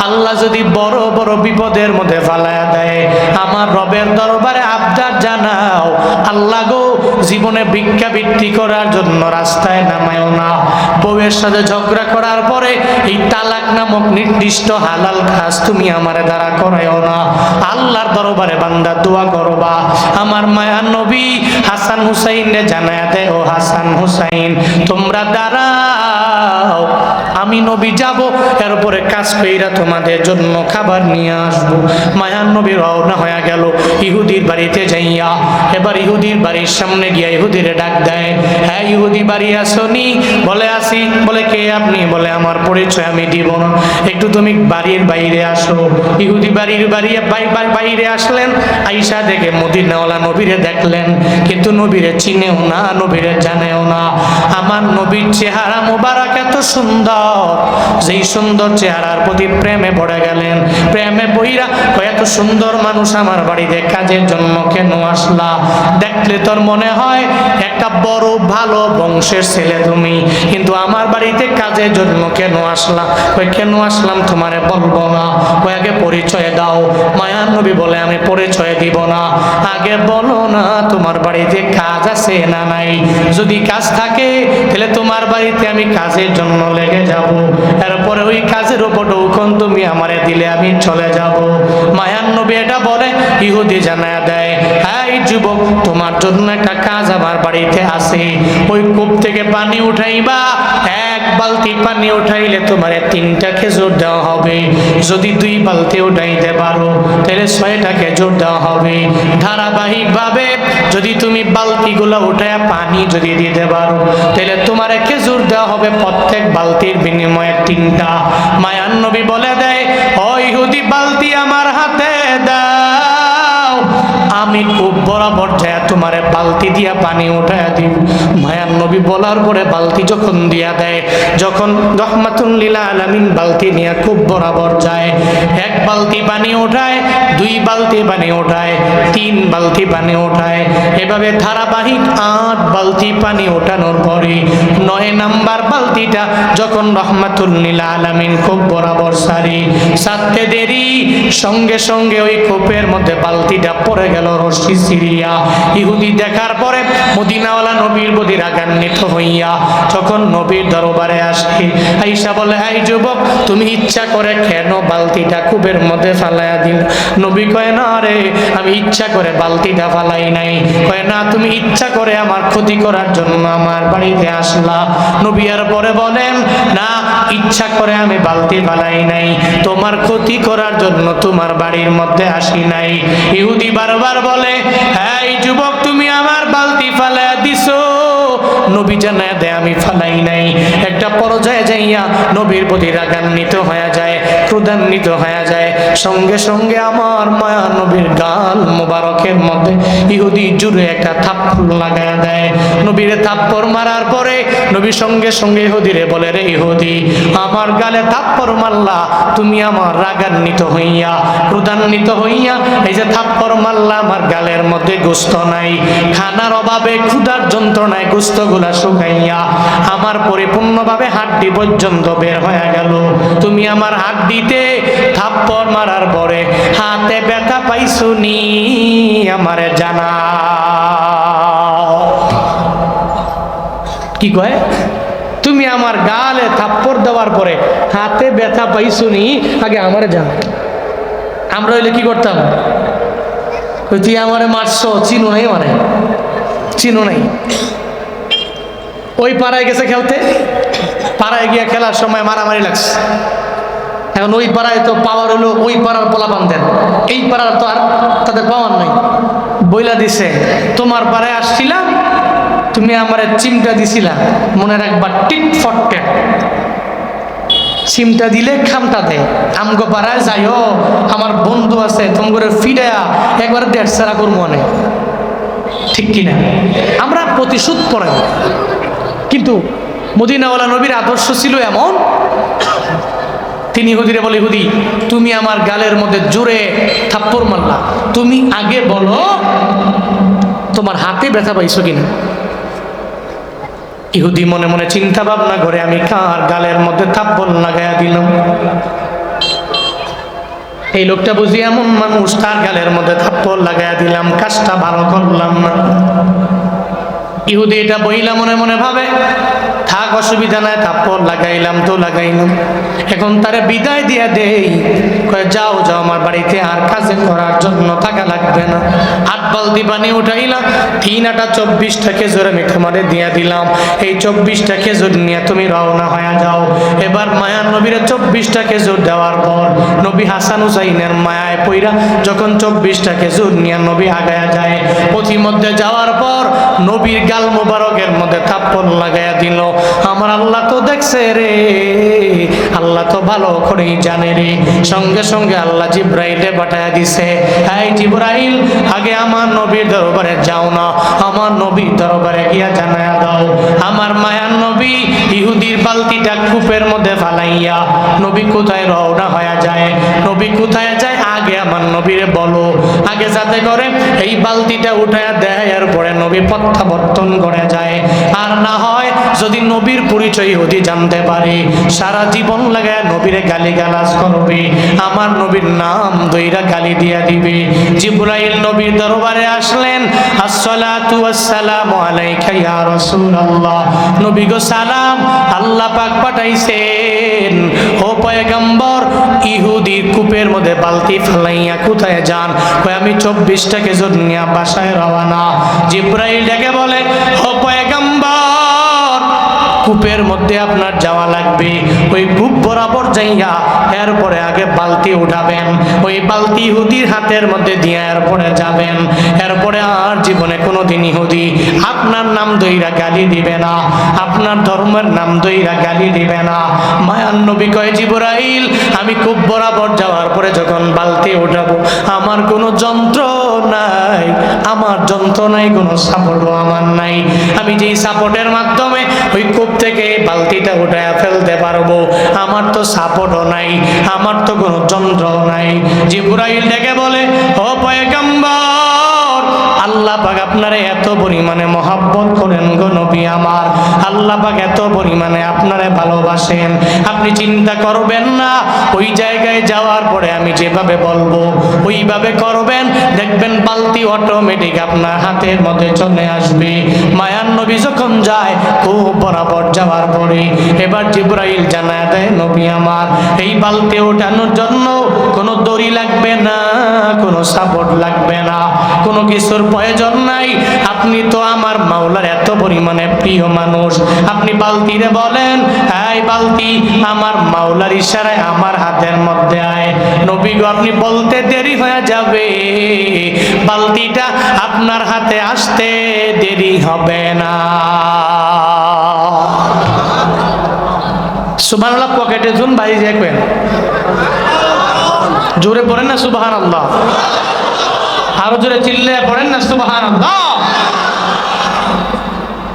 আল্লাহ যদি বড় বড় বিপদের মধ্যে ফালায়া দেয়, আমার রবের দরবারে আবদার জানাও, আল্লাহ গো, জীবনে ভিক্ষাবৃত্তি করার জন্য রাস্তায় নামায়ও না। বউয়ের সাথে ঝগড়া করার পরে এই তালাক নামক নির্দিষ্ট হালাল কাজ তুমি আমার দ্বারা করায়ও না। আল্লাহর দরবারে বান্দা দোয়া করবা। আমার মায়ার নবী হাসান হুসাইনে জানায় দেয়, ও হাসান হুসাইন, তোমরা দাঁড়াও, আমি নবী যাব, এরপরে কাজ কইরা তোমাদের জন্য খাবার নিয়ে আসবো। মায়ার নবী রওনা হয়ে গেল ইহুদির বাড়িতে যাইয়া। এবার ইহুদির বাড়ির সামনে গিয়া ইহুদিরে ডাক দেয়, হ্যাঁ ইহুদি বাড়ি আসনি? বলে আসি। বলে কে আপনি? বলে আমার পরিচয় আমি দিব না, একটু তুমি বাড়ির বাইরে আসো। ইহুদি বাড়ির বাইরে আসলেন, আইসা দেখে মদিনাওয়ালা নবীরে দেখলেন, কিন্তু নবীরে চিনেও না, নবীরে জানেও না। আমার নবীর চেহারা মুবারক এত সুন্দর, যেই সুন্দর চেহারার প্রতি প্রেমে পড়ে গেলেন। প্রেমে বইরা এত সুন্দর মানুষ আমার বাড়িতে কাজের জন্য কেন আসলা? দেখলে তোর মনে হয় একটা বড় ভালো বংশের ছেলে তুমি, কিন্তু আমার বাড়িতে কাজের জন্য কেন আসলা? কই কেন আসলাম তোমারে বলবো না, ওই আগে পরিচয় দাও। মায়ার নবী বলে আমি পরিচয় দিব না, আগে বলো না তোমার বাড়িতে কাজ আছে না নাই? যদি কাজ থাকে তাহলে তোমার বাড়িতে আমি কাজের জন্য লেগে যাব, এরপরে ওই কাজের উপর ডৌকন তুমি আমারে দিলে আমি চলে যাব। মায়ার নবী এটা বলে ইহুদি জানায়া দেয়, হ্যাঁ যুবক, তোমার জন্য একটা কাজ আমার বাড়িতে আছে। ওই কূপ থেকে পানি উঠাইবা, এক বালতি পানি উঠাইলে তোমারে 3টা খেজুর দেওয়া হবে। যদি 2 বালতি উঠাইতে পারো তাহলে 6টা খেজুর দেওয়া হবে। ধারাবাহিকভাবে যদি তুমি বালতিগুলো উঠায় পানি যদি দিতে পারো তাহলে তোমারে খেজুর দেওয়া হবে প্রত্যেক বালতির বিনিময়ে 3টা। মায়ার নবী বলে দেয়, ও ইহুদি, বালতি আমার হাতে দাও, আমি খুব বরাবর যায় তোমারে বালতি দিয়া পানি উঠায় দিব। মায়ার নবী বলার পরে বালতি যখন দিয়া দেয়, যখন রহমাতুল লিল আলামিন বালতি নিয়ে খুব বরাবর যায়, 1 বালতি পানি ওঠায়, 2 বালতি পানি ওঠায়, 3 বালতি পানি ওঠায়, এভাবে ধারাবাহিক 8 বালতি পানি ওঠানোর পরে 9 নাম্বার বালতিটা যখন রহমাতুল লিল আলামিন খুব বরাবর সারতে দেরি, সঙ্গে সঙ্গে ওই কূপের মধ্যে বালতিটা পড়ে গেল রশি ছিঁড়িয়া। ইহুদি দেখার পরে মদিনাওয়ালা নবীর প্রতি রাগান্বিত হইয়া যখন নবীর দরবারে আসে, আইসা বলে, এই যুবক, তুমি ইচ্ছা করে কেন বালতিটা কূপের মধ্যে ফালাইয়া দিল? নবী কয়, না রে, আমি ইচ্ছা করে বালতিটা ফালাই নাই। কয়, না, তুমি ইচ্ছা করে আমার ক্ষতি করার জন্য আমার বাড়িতে আসলা। নবী আর পরে বলেন, না, ইচ্ছা করে আমি বালতি ফালাই নাই, তোমার ক্ষতি করার জন্য তোমার বাড়ির মধ্যে আসি নাই। ইহুদি বারবার বলে, এই যুবক, তুমি আমার বালতি ফালাইয়া দিছো। নবী জানায় দেয় আমি ফালাই নাই। একটা পর্যায়ে যাইয়া নবীর প্রতি রাগান্বিত হয়ে যায়, ক্রোধান্বিত হয়ে যায়। সঙ্গে সঙ্গে আমার মায়া নবীর গাল মোবারকের মধ্যে ইহুদি জুড়ে একটা থাপ্পড় লাগায় দেয়। নবীর থাপ্পড় মারার পরে নবী সঙ্গে সঙ্গে ইহুদিরে বলে, রে ইহুদি, আমার গালে থাপ্পড় মারলা, তুমি আমার রাগান্বিত হইয়া, ক্রোধান্বিত হইয়া এই যে থাপ্পড় মারলা, আমার গালের মধ্যে গোস্ত নাই, খানার অভাবে ক্ষুধার যন্ত্রণায় গোস্তগুলা শুকাইয়া আমার পরিপূর্ণভাবে হাড্ডি পর্যন্ত বের হয়ে গেল। তুমি আমার হাড্ডিতে থাপ্পড় মারার পরে হাতে ব্যথা পাইছো নি? আমারে জানা। কি কয়? তুমি আমার গালে থাপ্পড় দেওয়ার পরে হাতে ব্যথা পাইছো নি? আগে আমারে জানা। আমরা হইলে কি করতাম? তুই আমারে মারছো, চিনো নাই, মানে চিনো নাই। ওই পাড়ায় গেছে খেলতে, পাড়ায় গিয়া খেলার সময় মারামারি লাগছে। এখন ওই পাড়ায় তো পাওয়ার হলো ওই পাড়ার পোলাপান দেন, এই পাড়ার তো আর তাদের পাওয়ার নাই। বইলা দিছে, তোমার পাড়ায় আসছিলাম, তুমি আমারে চিমটা দিছিলা, মনে রাখবা, টিট ফট টেট। চিমটা দিলে খামটা দেয়। আমগো পাড়ায় যাইও, আমার বন্ধু আছে, তোমার ফিডায়া একবার 1.5 সেরা করবো মনে, ঠিক কিনা? আমরা প্রতিশোধ পড়ে। কিন্তু মদিনাওয়ালা নবীর আদর্শ ছিল এমন, তিনি ইহুদিরে বলে, ইহুদি, তুমি আমার গালের মধ্যে জোরে থাপ্পড় মারলা, তুমি আগে বলো তোমার হাতে ব্যথা পাইছো কিনা। ইহুদি মনে মনে চিন্তা ভাবনা করে, আমি কার গালের মধ্যে থাপ্পড় লাগাইয়া দিলাম? এই লোকটা বুঝি এমন মানুষ, তার গালের মধ্যে থাপ্পড় লাগাইয়া দিলাম, কাজটা ভালো করলাম না। ইহুদি এটা বইলা মনে মনে ভাবে, থাক অসুবিধা নাই, থাপ্পড় লাগাইলাম তো লাগাইলাম, এখন তারে বিদায় দিয়া দেই। কয় যাও যাও, আমার বাড়িতে আর কাজে করার জন্য টাকা লাগবে না। 8 বালতি পানি উঠাইলাম, 3 আটা 24টা খেজুর আমি তোমারে দিয়া দিলাম, এই 24টা খেজুর নিয়ে তুমি রওনা হয়ে যাও। এবার মায়ার নবীরে 24টা খেজুর দেওয়ার পর নবী হাসান হুসাইনের মায়ায় পইরা যখন 24টা খেজুর নিয়ে নবী আগায়া যায়, পথিমধ্যে যাওয়ার পর নবীর গাল মোবারকের মধ্যে থাপ্পড় লাগাইয়া দিল। আমার আল্লাহ তো দেখছে রে, আল্লাহ তো ভালো করেই জানে রে। সঙ্গে সঙ্গে আল্লাহ জিব্রাইলে পাঠায়া দিছে, এই জিব্রাইল, আগে আমার নবীর দরবারে যাও না, আমার নবীর দরবারে গিয়া জানায়া দাও আমার মায়ার নবী ইহুদির বালতিটা কূপের মধ্যে ফালাইয়া নবী কোথায় রওনা হয়ে যায়। নবী কোথায় যায় আগে আমার নবীরে বলো, আগে যাতে করে এই বালতিটা উঠায়া দেয়, এরপরে নবী প্রত্যাবর্তন করে যায়। আর না হয় যদি নবীর পরিচয় ইহুদি জানতে পারে, সারা জীবন লাগায় নবীরে গালিগালাজ করবে, আমার নবীর নাম দইরা গালি দিয়া দিবে। জিবরাইল নবীর দরবারে আসলেন, আসসালাতু ওয়াসসালামু আলাইকা ইয়া রাসূলুল্লাহ, নবী গো সালাম, আল্লাহ পাক পাঠাইছেন। ও পয়গম্বর, ইহুদির কূপের মধ্যে বালতি ফেলাইয়া কোথায় যান? কয় আমি 24টা খেজুর নিয়ে বাসায় রওনা। জিবরাইল ডেকে বলে, ও পয়গম্বর, কূপের মধ্যে আপনার যাওয়া লাগবে, ওই কূপ বরাবর যাইয়া এরপরে আগে বালতি উঠাবেন, ওই বালতি ইহুদির হাতের মধ্যে দিয়ে এরপরে যাবেন। এরপরে আর জীবনে কোনোদিন ইহুদি আপনার নাম দইরা গালি দিবে না, আপনার ধর্মের নাম দইরা গালি দিবে না। মায়ার নবী কয়, জিবরাইল, আমি কূপ বরাবর যাওয়ার পরে যখন বালতি উঠাবো, আমার কোনো যন্ত্র নাই, আমার যন্ত্র নাই, কোনো সাপোর্টও আমার নাই। আমি যেই সাপোর্টের মাধ্যমে ওই কূপ থেকে বালতিটা উঠায়া ফেলতে পারবো, আমার তো সাপোর্টও নাই, আমার তো কোনো যন্ত্রও নাই। জিবরাইল ডেকে বলে, ও পয়গম্বর, আল্লাহ পাক আপনারে এত পরিমাণে মহাব্বত করেন গো নবী আমার, আল্লাহ পাক এত পরিমাণে আপনারে ভালোবাসেন, আপনি চিন্তা করবেন না, ওই জায়গায় যাওয়ার পরে আমি যেভাবে বলবো ওইভাবে করবেন, দেখবেন বালতি অটোমেটিক আপনার হাতের মধ্যে চলে আসবে। মায়ার নবী যখন যায় খুব বরাবর যাওয়ার পরে এবার জিবরাইল জানায় দেয়, নবী আমার, এই বালতি ওঠানোর জন্য কোনো দড়ি লাগবে না, কোনো সাপোর্ট লাগবে না, কোনো কিছুর প্রয়োজন নাই। আপনি তো আমার মাওলার এত পরিমাণে প্রিয় মানুষ, আপনি বালতিরে বলেন, এই বালতি আমার মাওলার ইশারায় আমার হাতের মধ্যে আয়। নবী গো, আপনি বলতে দেরি হয়ে যাবে, বালতিটা আপনার হাতে আসতে দেরি হবে না। সুবহানাল্লাহ, পকেটে জুন বাড়ি দেখবেন, জোরে পড়েন না সুবহানাল্লাহ, আরো জোরে চিল্লে পড়েন না সুবহানাল্লাহ।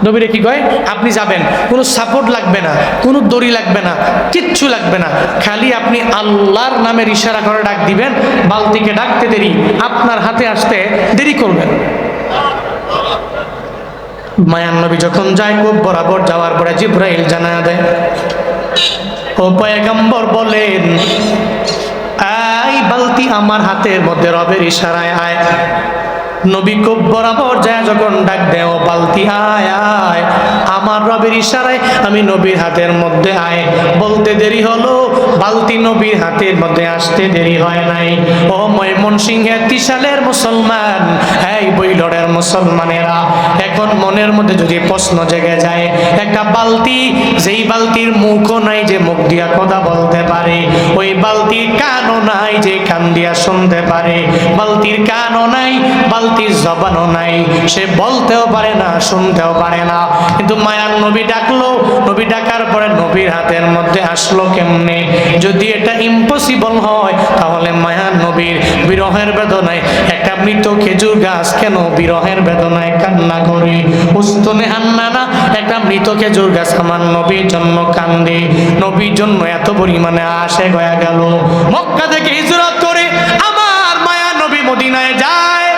নবীরে কি কয়, আপনি যাবেন, কোনো সাপোর্ট লাগবে না, কোনো দড়ি লাগবে না, কিচ্ছু লাগবে না, খালি আপনি আল্লাহর নামের ইশারা করে ডাক দিবেন, বালতিকে ডাকতে দেরি, আপনার হাতে আসতে দেরি করবেন। মায়ান নবী যখন যায় কূপ বরাবর যাওয়ার পরে জিবরাইল জানায়া দেয়, ও পয়গম্বর বলেন, এই বালতি আমার হাতের মধ্যে রবের ইশারায় আয়। নবী কূপ বরাবর যায় যখন ডাক দেয়, ও বালতি আয় আয়, আমার রবের ইশারায় আমি নবীর হাতের মধ্যে আয়। বলতে দেরি হলো, বালতি নবীর হাতের মধ্যে আসতে দেরি হয় নাই। ও ময়মনসিংহের ত্রিশালের মুসলমান, এই বৈলরের মুসলমানেরা, এখন মনের মধ্যে যদি প্রশ্ন জেগে যায়, একটা বালতি, যেই বালতির মুখও নাই যে মুখ দিয়া কথা বলতে পারে, ওই বালতির কানও নাই যে কান দিয়া শুনতে পারে, বালতির কানও নাই, বালতির জবানও নাই, সে বলতেও পারে না, শুনতেও পারে না, কিন্তু মায়ার নবী ডাকলো, নবী ডাকার পরে নবীর হাতের মধ্যে আসলো কেমনে? যদি এটা ইম্পসিবল হয়, তাহলে মায়ার নবীর বিরহের বেদনায় একটা মৃত খেজুর গাছ কেন বিরহের বেদনায় কান্না করে? উস্তনে হান্নানা, একটা মৃত খেজুর গাছ আমার নবীর জন্য কান্দে, নবীর জন্য এত পরিমাণে আসে গয়া গেল। মক্কা থেকে হিজরত করে আমার মায়ার নবী মদিনায় যায়,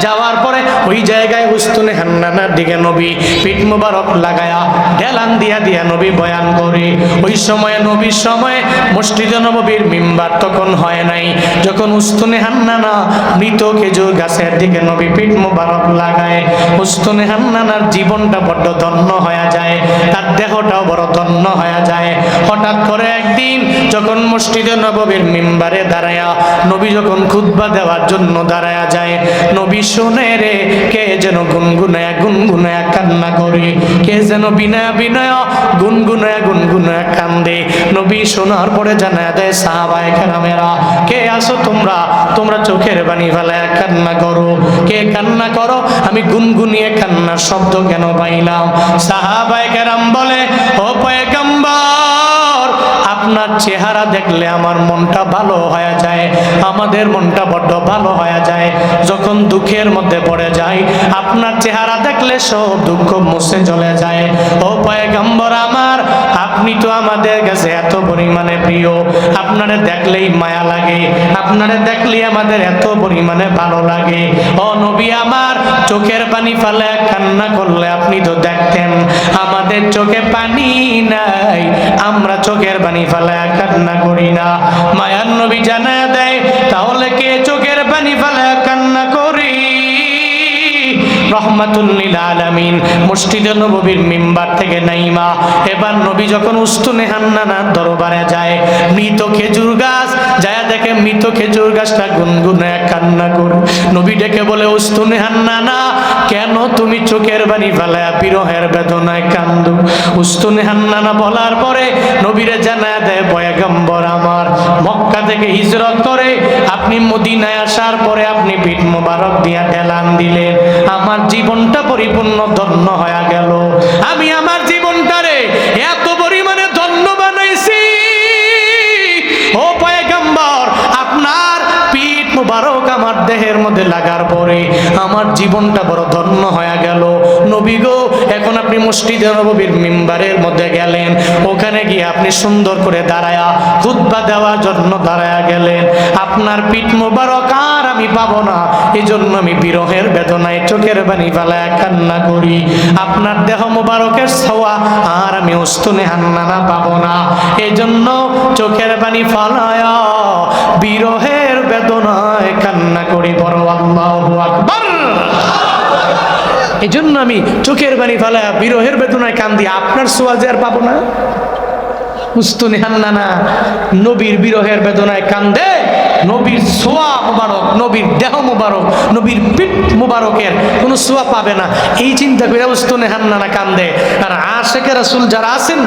যাওয়ার পরে ওই জায়গায় উস্তনে হান্নানার দিকে নবী পিঠ মুবারক লাগায়া ঢেলান দিয়া দিয়া নবী বয়ান করে। ওই সময়ে নবীর সময়ে মসজিদে নববীর মিম্বার তখন হয় নাই। যখন উস্তুনে হান্নানা মৃত খেজুর গাছের দিকে নবী পিঠ মুবারক লাগায়, উস্তুনে হান্নানার জীবনটা বড্ড ধন্য হয়ে যায়, তার দেহটাও বড় ধন্য হয়ে যায়। হঠাৎ করে একদিন যখন মসজিদে নববীর মিম্বারে দাঁড়ায়া নবী যখন খুতবা দেওয়ার জন্য দাঁড়ায়া যায়, নবী শুনে রে কে যেন গুনগুনায়া গুনগুনায়া কান্না করে, কে যেন বিনয়া বিনয়া গুনগুনায়া গুনগুনায়া কান্দে। নবী শোনার পরে জানা দেয় সাহাবায়ে কেরামেরা, কে আসো তোমরা, তোমরা চোখের পানি ফেলায়া কান্না করো, কে কান্না করো, আমি গুনগুনিয়ে কান্নার শব্দ কেন পাইলাম? সাহাবায়ে কেরাম বলে, ও পয়গম্বর, আপনার চেহারা দেখলে আমার মনটা ভালো হয়ে যায়, আমাদের মনটা বড্ড ভালো হয়ে যায়। যখন দুঃখের মধ্যে পড়ে যায় আপনার চেহারা দেখলে সব দুঃখ মুছে চলে যায়। ও পয়গম্বর আমার, আপনি তো আমাদের কাছে এত পরিমাণে প্রিয়, আপনারে দেখলেই মায়া লাগে, আপনারে দেখলেই আমাদের এত পরিমাণে ভালো লাগে। ও নবী আমার, চোখের পানি ফেলে কান্না করলে আপনি তো দেখতেন, আমাদের চোখে পানি নাই, আমরা চোখের পানি ফেলে কান্না করি না। মায়ার নবী জানায় দেয়, তাহলে কে চোখের পানি ফেলে কান্না করি? রহমাতুল লিল আলামিন মসজিদে নববীর মিম্বার থেকে নাইমা এবার নবী যখন উস্তুনে হান্নানার দরবারে যায়, মৃত খেজুর গাছ যায় দেখে মৃত খেজুর গাছটা গুনগুনে কান্না করে। নবী ডেকে বলে, উস্তুনে হান্নানা, কেন তুমি চোখের পানি ফেলায়া বিরহের বেদনায় কান্দো? উস্তুনে হান্নানা বলার পরে নবীরে জানায় দেয়, পয়গম্বর আমার, মক্কা থেকে হিজরত করে আপনি মদিনায় আসার পরে আপনি পিঠ মোবারক দিয়া ঢেলান দিলেন, আমার জীবনটা পরিপূর্ণ ধন্য হয়ে গেল। আমি আমার জীবনটারে এত পরিমাণে ধন্য বানাইছি। ও পয়গম্বর, আপনার পিঠ মুবারক আমার দেহের মধ্যে লাগার পরে আমার জীবনটা বড় ধন্য হয়ে গেল। নবী গো, এখন আপনি মসজিদে নববীর মিম্বারের মধ্যে গেলেন, ওখানে গিয়ে আপনি সুন্দর করে দাঁড়ায়া খুতবা দেওয়ার জন্য দাঁড়ায়া গেলেন, আপনার পিঠ মুবারক আর আমি পাবো না, এই জন্য আমি বিরহের বেদনায় চোখের পানি ফেলায় কান্না করি। আপনার দেহ মুবারকের ছোঁয়া আর আমি উস্তুনে হান্নানা পাবো না, এই জন্য চোখের পানি ফেলায় বিরহের বেদনায় কান্না করি। বড় আল্লাহু আকবার। এই জন্য আমি চোখের পানি ফেলায় বিরহের বেদনায় কান্দি, আপনার ছোঁয়া যে আর পাবো না। উস্তুনে হান্নানা নবীর বিরহের বেদনায় কান্দে, নবীর ছোঁয়া মুবারক, নবীর দেহ মুবারক, নবীর পিঠ মুবারকের কোনো ছোঁয়া পাবে না, এই চিন্তা করে উস্তুনে হান্নানা কান্দে। আর আশিকে রাসূল যারা আছেন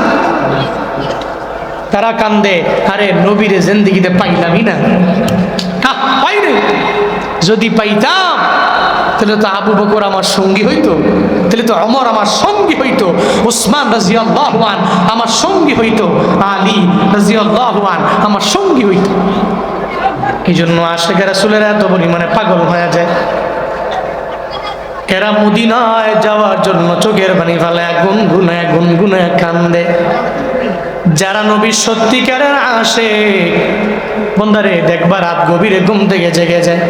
তারা কান্দে, আরে নবীরে জিন্দেগিতে পাইলামই না, পাইনি, যদি পাইতাম তাহলে তো আবু বকর আমার সঙ্গী হইতো, তাহলে তো ওমর আমার সঙ্গী হইতো, উসমান রাদিয়াল্লাহু আনহু আমার সঙ্গী হইতো, আলী রাদিয়াল্লাহু আনহু আমার সঙ্গী হইতো। এই জন্য আশিকে রাসূলের এত পরিমাণে পাগল হয়ে যায়, এরা মদিনায় যাওয়ার জন্য চোখের পানি ফেলে গুনগুনে গুনগুনে কান্দে। যারা নবীর সত্যিকারের আশিক বন্দারে দেখবা রাত গভীরে ঘুম থেকে জেগে যায়,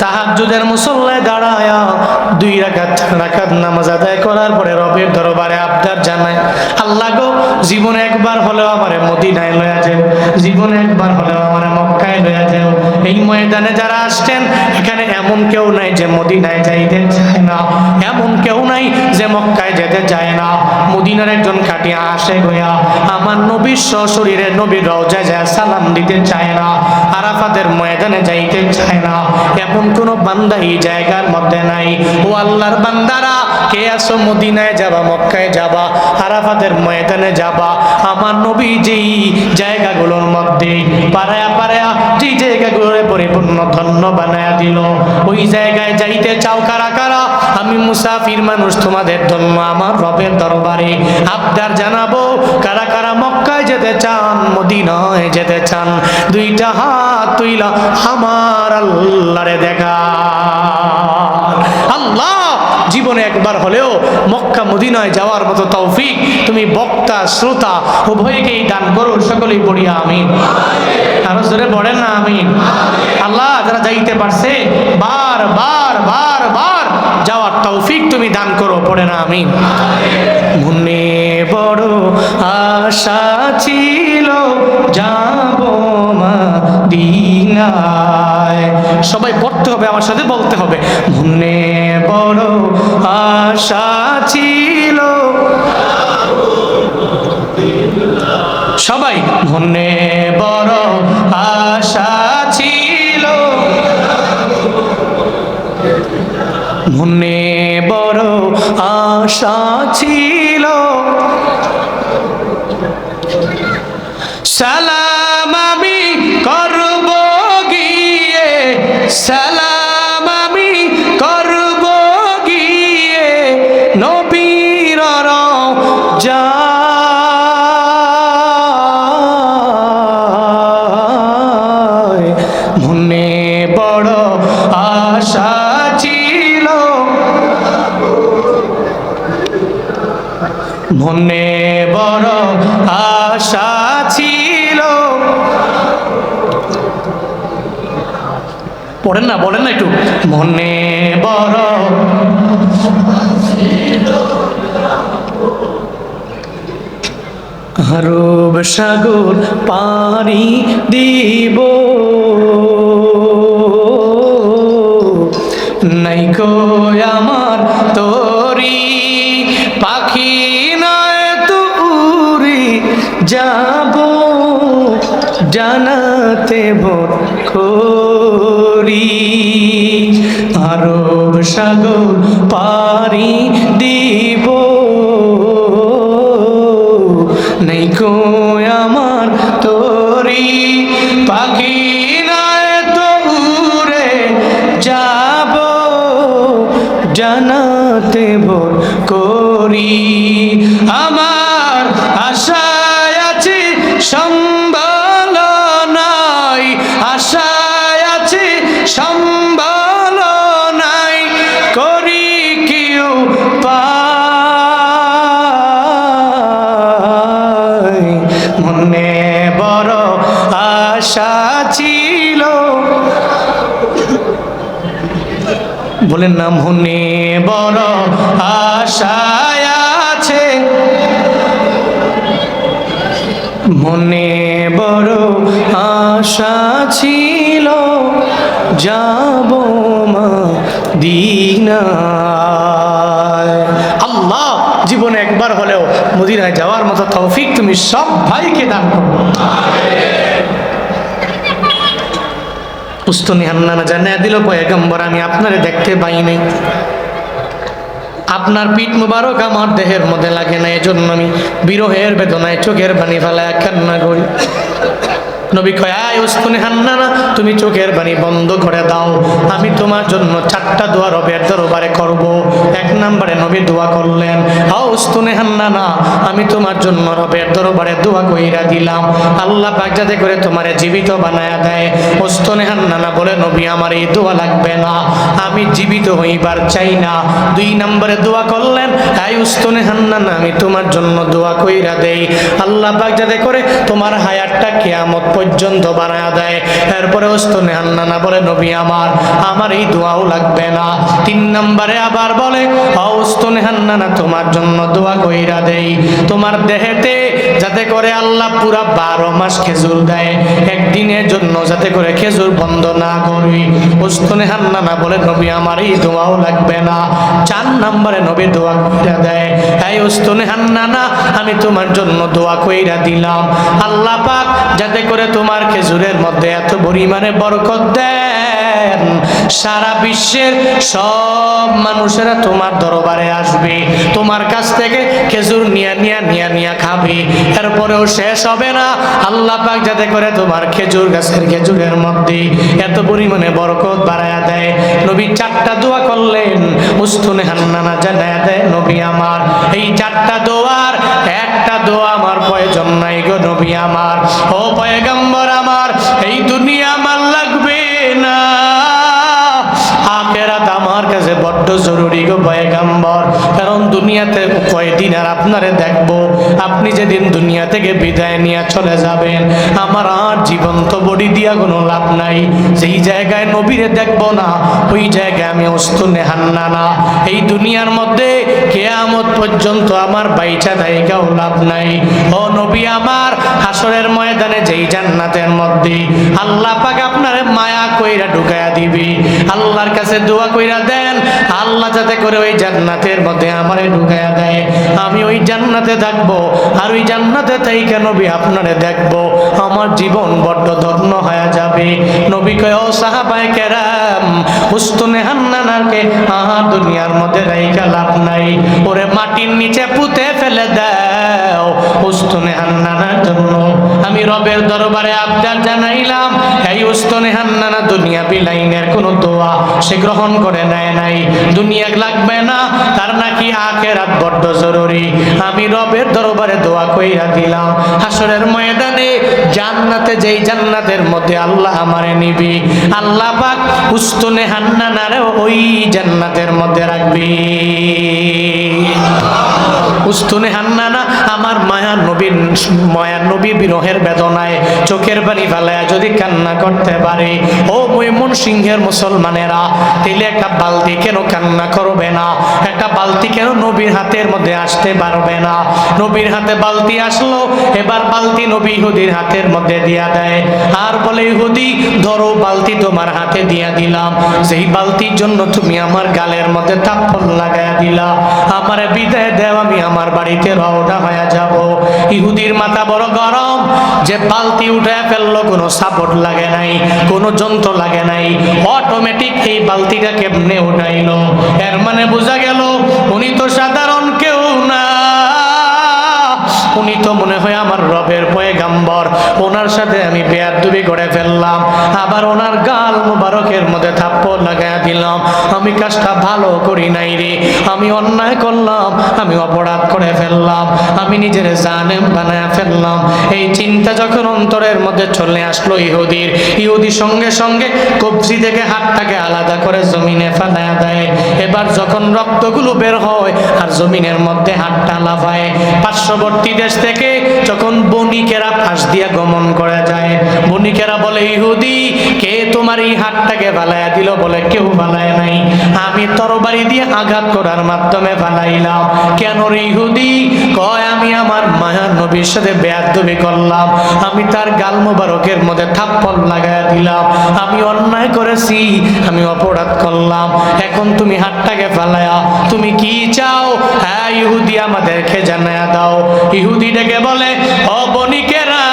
তাহাজ্জুদের মুসল্লায় দাঁড়ায়া 2 রাকাত নামাজ আদায় করার পরে রবের দরবারে আবদার জানায়, আল্লাহ গো, জীবনে একবার হলেও আমারে মদিনায় লয়া যাও, জীবনে একবার হলেও আমারে মক্কায় লয়া যাও। এই ময়দানে যারা আসছেন এখানে এমন কেউ নাই যে মদিনায় যাইতে চায় না, এমন কেউ নাই যে মক্কায় যেতে চায় না। মদিনার একজন খাটিয়া আসে গয়া আমার নবীর সশরীরে নবীর রওজায় যায় সালাম দিতে চায় না, আরাফাতের ময়দানে যাইতে চায় না, এমন কোন বান্দা এই জায়গার মধ্যে নাই। ও আল্লাহর বান্দারা, কে আসো মদিনায় যাবা, মক্কায় যাবা, আরাফাতের ময়দানে যাবা, আমার নবী যেই জায়গাগুলোর মধ্যে পাড়ায়া পাড়ায়া যেই জায়গাগুলোরে পরিপূর্ণ ধন্য বানায়া দিল, ওই জায়গায় যাইতে চাও কারা কারা? আমি মুসাফির মানুষ, তোমাদের ধন্য আমার রবের দরবারে আবদার জানাবো। কারা কারা মক্কায় যেতে চান, মদিনায় যেতে চান? 2টা হাত তুইলা আমার আল্লাহরে দেখা। আল্লাহ জীবনে একবার হলেও মক্কা মদিনায় যাওয়ার মতো তৌফিক তুমি বক্তা শ্রোতা উভয়কেই দান করো, সকলেই পড়ি আমিন। আরো জোরে পড়েন না আমিন। আল্লাহ যারা যাইতে পারছে বার বার বার বার যাওয়ার তৌফিক তুমি দান করো, পড়ে না আমিন। মনে বড় আশা ছিল যাব মদিনায়। সবাই পড়তে হবে, আমার সাথে বলতে হবে, মনে বড় আশা ছিল। সবাই মনে বড় আশা ছিল, মনে বড় আশা ছিল। সালাম আমি করব গিয়ে, সালাম আমি করব গিয়ে নবীর রওজায়। মনে বড় আশা ছিল, মনে বড় আশা ছিল। পড়েন না, বলেন না একটু, মনে বড় আরব সাগর পাড়ি দিব, নাইকো আমার তোরি পাখি নয় তো উড়ি যাব জানাতে ভোর করি। আরব সাগর পাড়ি দিব, নাইকো আমার তোরি পাখি নয় তো উড়ে যাব জানাতে ভোর করি। আমার আশায় আছে সম্বল নাই, আশায় আছে সম্বল নাই, করি কেউ পাই। মনে বড় আশা ছিল, বলেন না, মনে বড় আশা আছে, মনে বড় আশা ছিল যাব মদিনায়। আল্লাহ জীবনে একবার হলেও মদিনায় যাওয়ার মতো তৌফিক তুমি সব ভাইকে দান করো। উস্তুনি হান্নানা জানিয়ে দিল, পয়গম্বর আমি আপনারে দেখতে পাই নাই, আপনার পিঠ মুবারক আমার দেহের মধ্যে লাগে না, এজন্য আমি বিরহের বেদনায় চোখের পানি ফেলায় কান্না করি। নবী কয়, আয় উস্তুনি হান্নানা, তুমি চোখের পানি বন্ধ করে দাও, আমি তোমার জন্য 4টা দোয়া রবের দরবারে করব। 1 নম্বরে নবী দোয়া করলেন, আ উস্তুনি হান্নানা, আমি তোমার জন্য রবের দরবারে দোয়া কইরা দিলাম, আল্লাহ পাক যাতে করে তোমারে জীবিত বানায়া দেয়। উস্তুনি হান্নানা বলে, নবী আমার এই দোয়া লাগবে না, আমি জীবিত হইবার চাই না। 2 নম্বরে দোয়া করলেন, আয় উস্তুনি হান্নানা, আমি তোমার জন্য দোয়া কইরা দেই, আল্লাহ পাক যাতে করে তোমার হায়াতটা কিয়ামত পর্যন্ত বানায়া দেয়। এরপরে উস্তুনি হান্নানা বলে, নবী আমার এই দোয়াও লাগবে না। 3 নম্বরে আবার বলে, উস্তুনি হান্নানা, তোমার জন্য দোয়া কইরা দেই, তোমার দেহেতে যাতে করে আল্লাহ পুরা 12 মাস খেজুর দেয়, একদিনের জন্য যাতে করে খেজুর বন্ধ না করি। উস্তুনি হান্নানা বলে, নবী আমার এই দোয়াও লাগবে না। 4 নম্বরে নবী দোয়া কইরা দেয়, এই উস্তুনি হান্নানা, আমি তোমার জন্য দোয়া কইরা দিলাম, আল্লাহ পাক যাতে করে তোমার খেজুরের মধ্যে এত পরিমাণে বরকত দেন, সারা বিশ্বের সব মানুষেরা তোমার দরবারে আসবে, তোমার কাছ থেকে খেজুর নিয়া খাবে, এরপরেও শেষ হবে না। আল্লাহ পাক যাতে করে তোমার খেজুর গাছের খেজুরের মধ্যে এত পরিমাণে বরকত বাড়ায়া দেয়। নবী 4টা দোয়া করলেন, উস্তুনি হান্নানা জানায়া দেয়, নবী আমার এই 4টা দোয়ার একটা দোয়া আমার প্রয়োজন নাই গো নবী আমার। ও পয়গম্বর আমার, এই দুনিয়া আমার লাগবে না, আখিরাত আমার কাছে বড্ড জরুরি গো পয়গম্বর, কারণ দুনিয়াতে কয়দিন আর আপনারে দেখবো, আপনি যেদিন দুনিয়া থেকে বিদায় নিয়ে চলে যাবেন, আমার আর জীবন্ত বডি দিয়া কোনো লাভ নাই। যেই জায়গায় নবীরে দেখব না, ওই জায়গায় আমি উস্তুনে হান্নানা। এই দুনিয়ার মধ্যে কিয়ামত পর্যন্ত আমার বাইচা থাইকাও লাভ নাই। ও নবী আমার, হাসরের ময়দানে যেই জান্নাতের মধ্যে আল্লাহ পাক আপনারে মায়া কইরা ঢুকায়া দিবি, আল্লাহর কাছে দোয়া কইরা দেন, আল্লাহ যাতে করে ওই জান্নাতের মধ্যে আমারে ঢুকায়া দেয়। আমি ওই জান্নাতে থাকবো, আর ওই জান্নাতে থাইকা নবী আপনারে দেখবো। আমার জীবন বড্ড ধন্য হয়ে যাবে। নবী কয়, ও সাহাবায়ে কেরাম, উস্তুনে হান্নানাকে দুনিয়ার মধ্যে রাইখা লাভ নাই, ওরে মাটির নিচে পুঁতে ফেলে দাও। উস্তুনে হান্নানার জন্য আমি রবের দরবারে আবদার জানাইলাম। এই উস্তুনে হান্নানা দুনিয়া বিলাইনের কোনো দোয়া সে গ্রহণ করে নেয় নাই। দুনিয়া লাগবে না, তার নাকি আখিরাত বড্ড জরুরি। আমি রবের দরবারে দোয়া কইরা দিলাম, হাসরের ময়দানে জান্নাতে, যেই জান্নাতের মধ্যে আল্লাহ আমারে নিবি, আল্লাহ পাক উস্তুনে হান্নানারে ওই জান্নাতের মধ্যে রাখবি। উস্তুনে হান্নানা আমার মায়ার নবীর বিরহের বেদনায় চোখের পানি ফেলায় যদি কান্না করতে পারে, ও ময়মনসিংহের মুসলমানেরা, তাইলে একটা বালতি কেন কান্না করবে না? একটা বালতি কেন নবীর হাতের মধ্যে আসতে পারবে না? নবীর হাতে বালতি আসলো, এবার বালতি নবী ইহুদির হাতের মধ্যে দিয়া দেয়, আর বলে, ইহুদি ধরো বালতি তোমার হাতে দিয়া দিলাম, যেই বালতির জন্য তুমি আমার গালের মধ্যে থাপ্পড় লাগায়া দিলা, আমারে বিদায় দেও, আমি আমার বাড়িতে রওনা হয়ে যাব। ইহুদির মাথা বড় গরম, যে বালতি উঠায় ফেললো, কোনো সাপোর্ট লাগে নাই, কোনো যন্ত্র লাগে নাই, অটোমেটিক এই বালতিটা কেমনে উঠাইলো। এর মানে বোঝা গেল উনি তো সাধারণ কেউ না, উনি তো মনে হয় আমার রবের পয়গাম্বর। ওনার সাথে আমি বেয়াদবি করে ফেললাম, আবার ওনার গাল মুবারকের মধ্যে থাপ্পড় লাগায়া দিলাম। আমি কাজটা ভালো করি নাই রে, আমি অন্যায় করলাম, আমি অপরাধ করে ফেললাম, আমি নিজের জানেম বানায়া ফেললাম। এই চিন্তা যখন অন্তরের মধ্যে চলে আসলো ইহুদি সঙ্গে সঙ্গে কবজি থেকে হাতটাকে আলাদা করে জমিনে ফেলায়া দেয়। এবার যখন রক্তগুলো বের হয় আর জমিনের মধ্যে হাতটা লাফায়, পার্শ্ববর্তী দেশ থেকে যখন বণিকেরা ফাঁস দিয়া গমন করে যায়, বণিকেরা বলে, ইহুদি কে তোমার এই হাতটাকে ফালাইয়া দিল? বলে, কেউ ফালায় নাই, আমি তরবারি দিয়ে আঘাত করার মাধ্যমে ফালাইলাম। কেন রে ইহুদি? কয়, আমি আমার মায়ার নবীর সাথে বেয়াদবি করলাম, আমি তার গাল মুবারকের মধ্যে থাপ্পড় লাগায়া দিলাম, আমি অন্যায় করেছি, আমি অপরাধ করলাম। এখন তুমি হাতটাকে ফালায়া তুমি কি চাও? হ্যাঁ ইহুদি, আমাদেরকে জানায়া দাও। ইহুদি ডেকে বলে, ও বণিকেরা,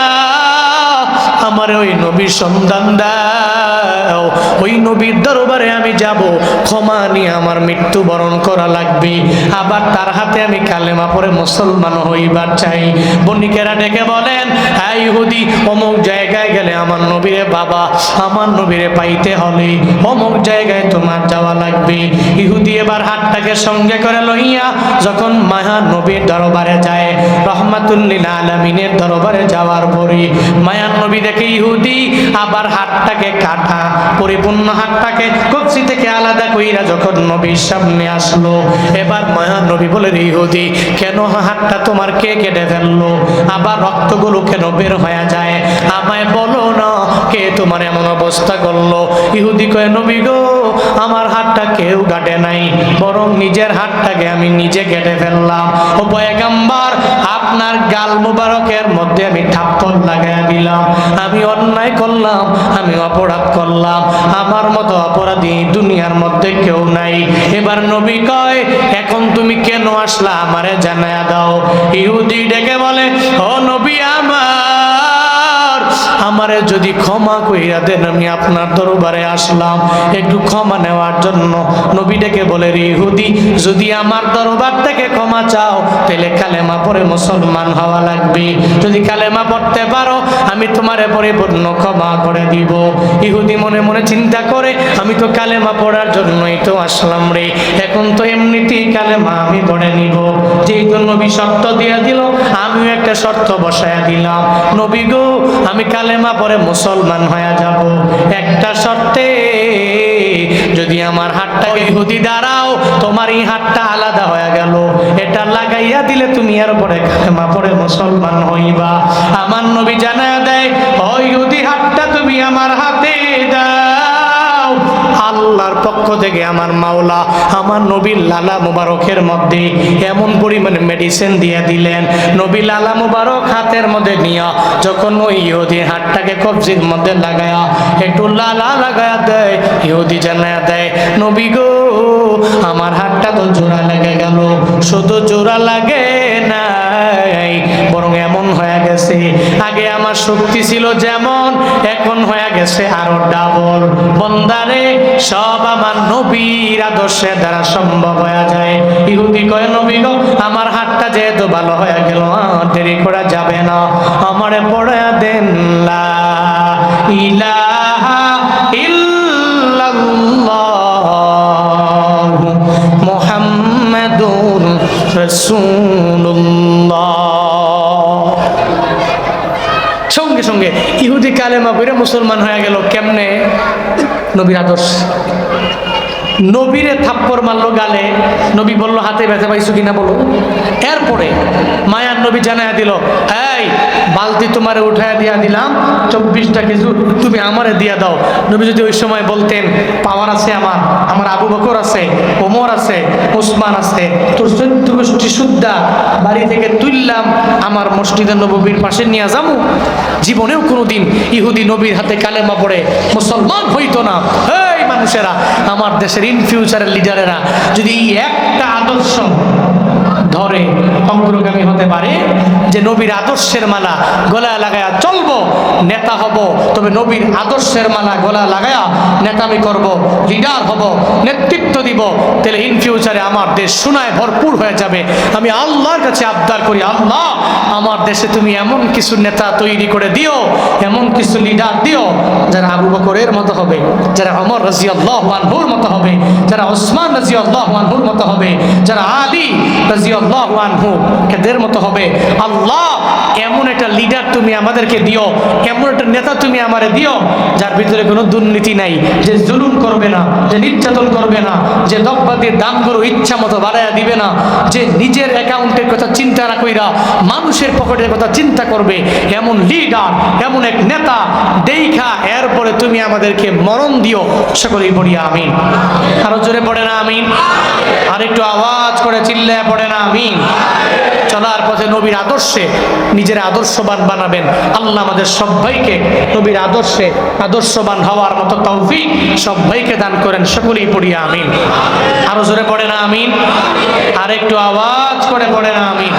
আমার ওই নবীর সন্ধান দাও, ওই নবীর দরবারে আমি যাব, ক্ষমা নিয়ে আমার মৃত্যুবরণ করা লাগবে, আবার তার হাতে আমি কালেমা পড়ে মুসলমান হইবার চাই। বণিকেরা ডেকে বলেন, হ্যাঁ ইহুদি, অমুক জায়গায় গেলে আমার নবীরে বাবা, আমার নবীরে পাইতে হলে অমুক জায়গায় তোমার যাওয়া লাগবে। ইহুদি এবার হাতটাকে সঙ্গে করে লইয়া যখন মায়া নবীর দরবারে যায়, রহমাতুল্লিল আলামিনের দরবারে যাওয়ার পরে মায়ার নবী দেখে ইহুদি আবার হাতটাকে কাটা, পরিপূর্ণ হাতটাকে কবজি থেকে আলাদা কইরা যখন নবীর সামনে আসলো, এবার মায়ার নবী বলে, ইহুদি কেন হাতটা তোমার কে কেটে ফেললো? আবার রক্তগুলো কেন বের হয়ে যায়? আমায় বলো না, কে তোমার এমন অবস্থা করলো? ইহুদি কয়, নবী গো, আমার হাতটা কেউ কাটে নাই, বরং নিজের হাতটাকে আমি নিজে কেটে ফেললাম। ও পয়গম্বর, আপনার গাল মুবারকের মধ্যে আমি থাপ্পড় লাগায়া দিলাম, আমি অন্যায় করলাম, আমি অপরাধ করলাম, আমার মতো অপরাধী দুনিয়ার মধ্যে কেউ নাই। এবার নবী কয়, এখন তুমি কেন আসলা আমারে জানায়া দাও। ইহুদি ডেকে বলে, ও নবী আমার, আমারে যদি ক্ষমা কইরা দেন, আমি আপনার দরবারে আসলাম একটু ক্ষমা নেওয়ার জন্য। নবী ডেকে বলে, রে ইহুদি, যদি আমার দরবার থেকে ক্ষমা চাও তাহলে কালেমা পড়ে মুসলমান হওয়া লাগবে, যদি কালেমা পড়তে পারো আমি তোমারে পরিপূর্ণ ক্ষমা করে দিব। ইহুদি মনে মনে চিন্তা করে, আমি তো কালেমা পড়ার জন্যই তো আসলাম রে, এখন তো এমনিতেই কালেমা আমি পড়ে নিব। যেহেতু নবী শর্ত দিয়া দিল, আমিও একটা শর্ত বসায়া দিলাম, নবী গো, আমি কালেমা পড়ে মুসলমান হয়ে যাব, একটা শর্তে যদি আমার হাতটা ইহুদি দাঁড়াও, তোমার এই হাতটা আলাদা হয়ে গেল, এটা লাগাইয়া দিলে তুমি আর পরে কালেমা পড়ে মুসলমান হইবা। আমার নবী জানায়া দেয়, ও ইহুদি হাতটা তুমি আমার হাতে দাও। আল্লাহর পক্ষ থেকে আমার মাওলা আমার নবীর লালা মুবারকের মধ্যে এমন পরিমাণে মেডিসিন দিয়ে দিলেন, নবী লালা মুবারক হাতের মধ্যে নিয়া যখন ওই ইহুদি হাতটাকে কবজির মধ্যে লাগায়া একটু লালা লাগায়া দেয়, ইহুদি জানায়া দেয়, নবী গো আমার হাতটা তো জোড়া লেগে গেল, শুধু জোড়া লাগে নাই, বরং এমন হয়ে গেছে আগে আমার শক্তি ছিল যেমন, এখন হয়ে গেছে আরো ডাবল। বন্দারে সব আমার নবীর আদর্শে দ্বারা সম্ভব হয়ে যায়। ইহুদি কয়, নবী গো আমার হাতটা যেহেতু ভালো হয়ে গেল, আর দেরি করা যাবে না, আমারে পড়ে দেন লা ইলাহা ইল্লাল্লাহু মুহাম্মাদুর রাসূলুল্লাহ। সঙ্গে সঙ্গে ইহুদি কালেমা পড়ে মুসলমান হয়ে গেল। কেমনে? নবীর আদর্শ। নবীরে থাপ্পড় মারলো গালে, নবী বলল হাতে ব্যথা পাইছো কিনা বলো। এরপরে মায়ার নবী জানায়া দিল, এই বালতি তোমারে উঠায়া দিয়া দিলাম, 24টা কিছু তুমি আমারে দিয়া দাও। নবী যদি ওই সময় বলতেন, পাওয়ার আছে আমার, আমার আবু বকর আছে, ওমর আছে, ওসমান আছে, তোর 14 গোষ্ঠী সুদ্ধা বাড়ি থেকে তুললাম, আমার মসজিদে নববীর পাশে নিয়ে যাবো। জীবনেও কোনোদিন ইহুদি নবীর হাতে কালেমা পড়ে মুসলমান হইতো না। এই মানুষেরা, আমার দেশের ইন ফিউচারের লিডারেরা যদি একটা আদর্শ ধরে অগ্রগামী হতে পারে, যে নবীর আদর্শের মালা গলায় লাগায়া চলবো, নেতা হব, তবে নবীর আদর্শের মালা গলায় লাগায়া নেতামি করব, লিডার হব, নেতৃত্ব দিব, তাহলে ইন ফিউচারে আমার দেশ সোনায় ভরপুর হয়ে যাবে। আমি আল্লাহর কাছে আবদার করি, আল্লাহ আমার দেশে তুমি এমন কিছু নেতা তৈরি করে দিও, এমন কিছু লিডার দিও যারা আবু বকরের মতো হবে, যারা ওমর রাদিয়াল্লাহু আনহুর মতো হবে, যারা ওসমান রাদিয়াল্লাহু আনহুর মতো হবে, যারা আলী রাদিয়াল্লাহু আনহু এদের মতো হবে। আল্লাহ এমন একটা লিডার তুমি আমাদেরকে দিও, এমন একটা নেতা তুমি আমারে দিও যার ভিতরে কোনো দুর্নীতি নাই, যে জুলুম করবে না, যে নির্যাতন করবে না, যে দ্রব্যাদির দামগুলো ইচ্ছা মতো বাড়াইয়া দিবে না, যে নিজের অ্যাকাউন্টের কথা চিন্তা না কইরা মানুষের পকেটের কথা চিন্তা করবে, এমন লিডার, এমন এক নেতা দেইখা এরপরে তুমি আমাদেরকে মরণ দিও। সকলেই পড়ি আমিন। আরো জোরে পড়ে না আমিন? আরেকটু আওয়াজ করে চিল্লায় পড়ে না আমিন? চলার পথে নবীর আদর্শে নিজের আদর্শবান বানাবেন। আল্লাহ আমাদের সবাইকে নবীর আদর্শে আদর্শবান হওয়ার মতো তৌফিক সবাইকে দান করেন। সকলেই পড়ি আমিন। আরো জোরে পড়ে না আমিন? আরেকটু আওয়াজ করে পড়ে না আমিন?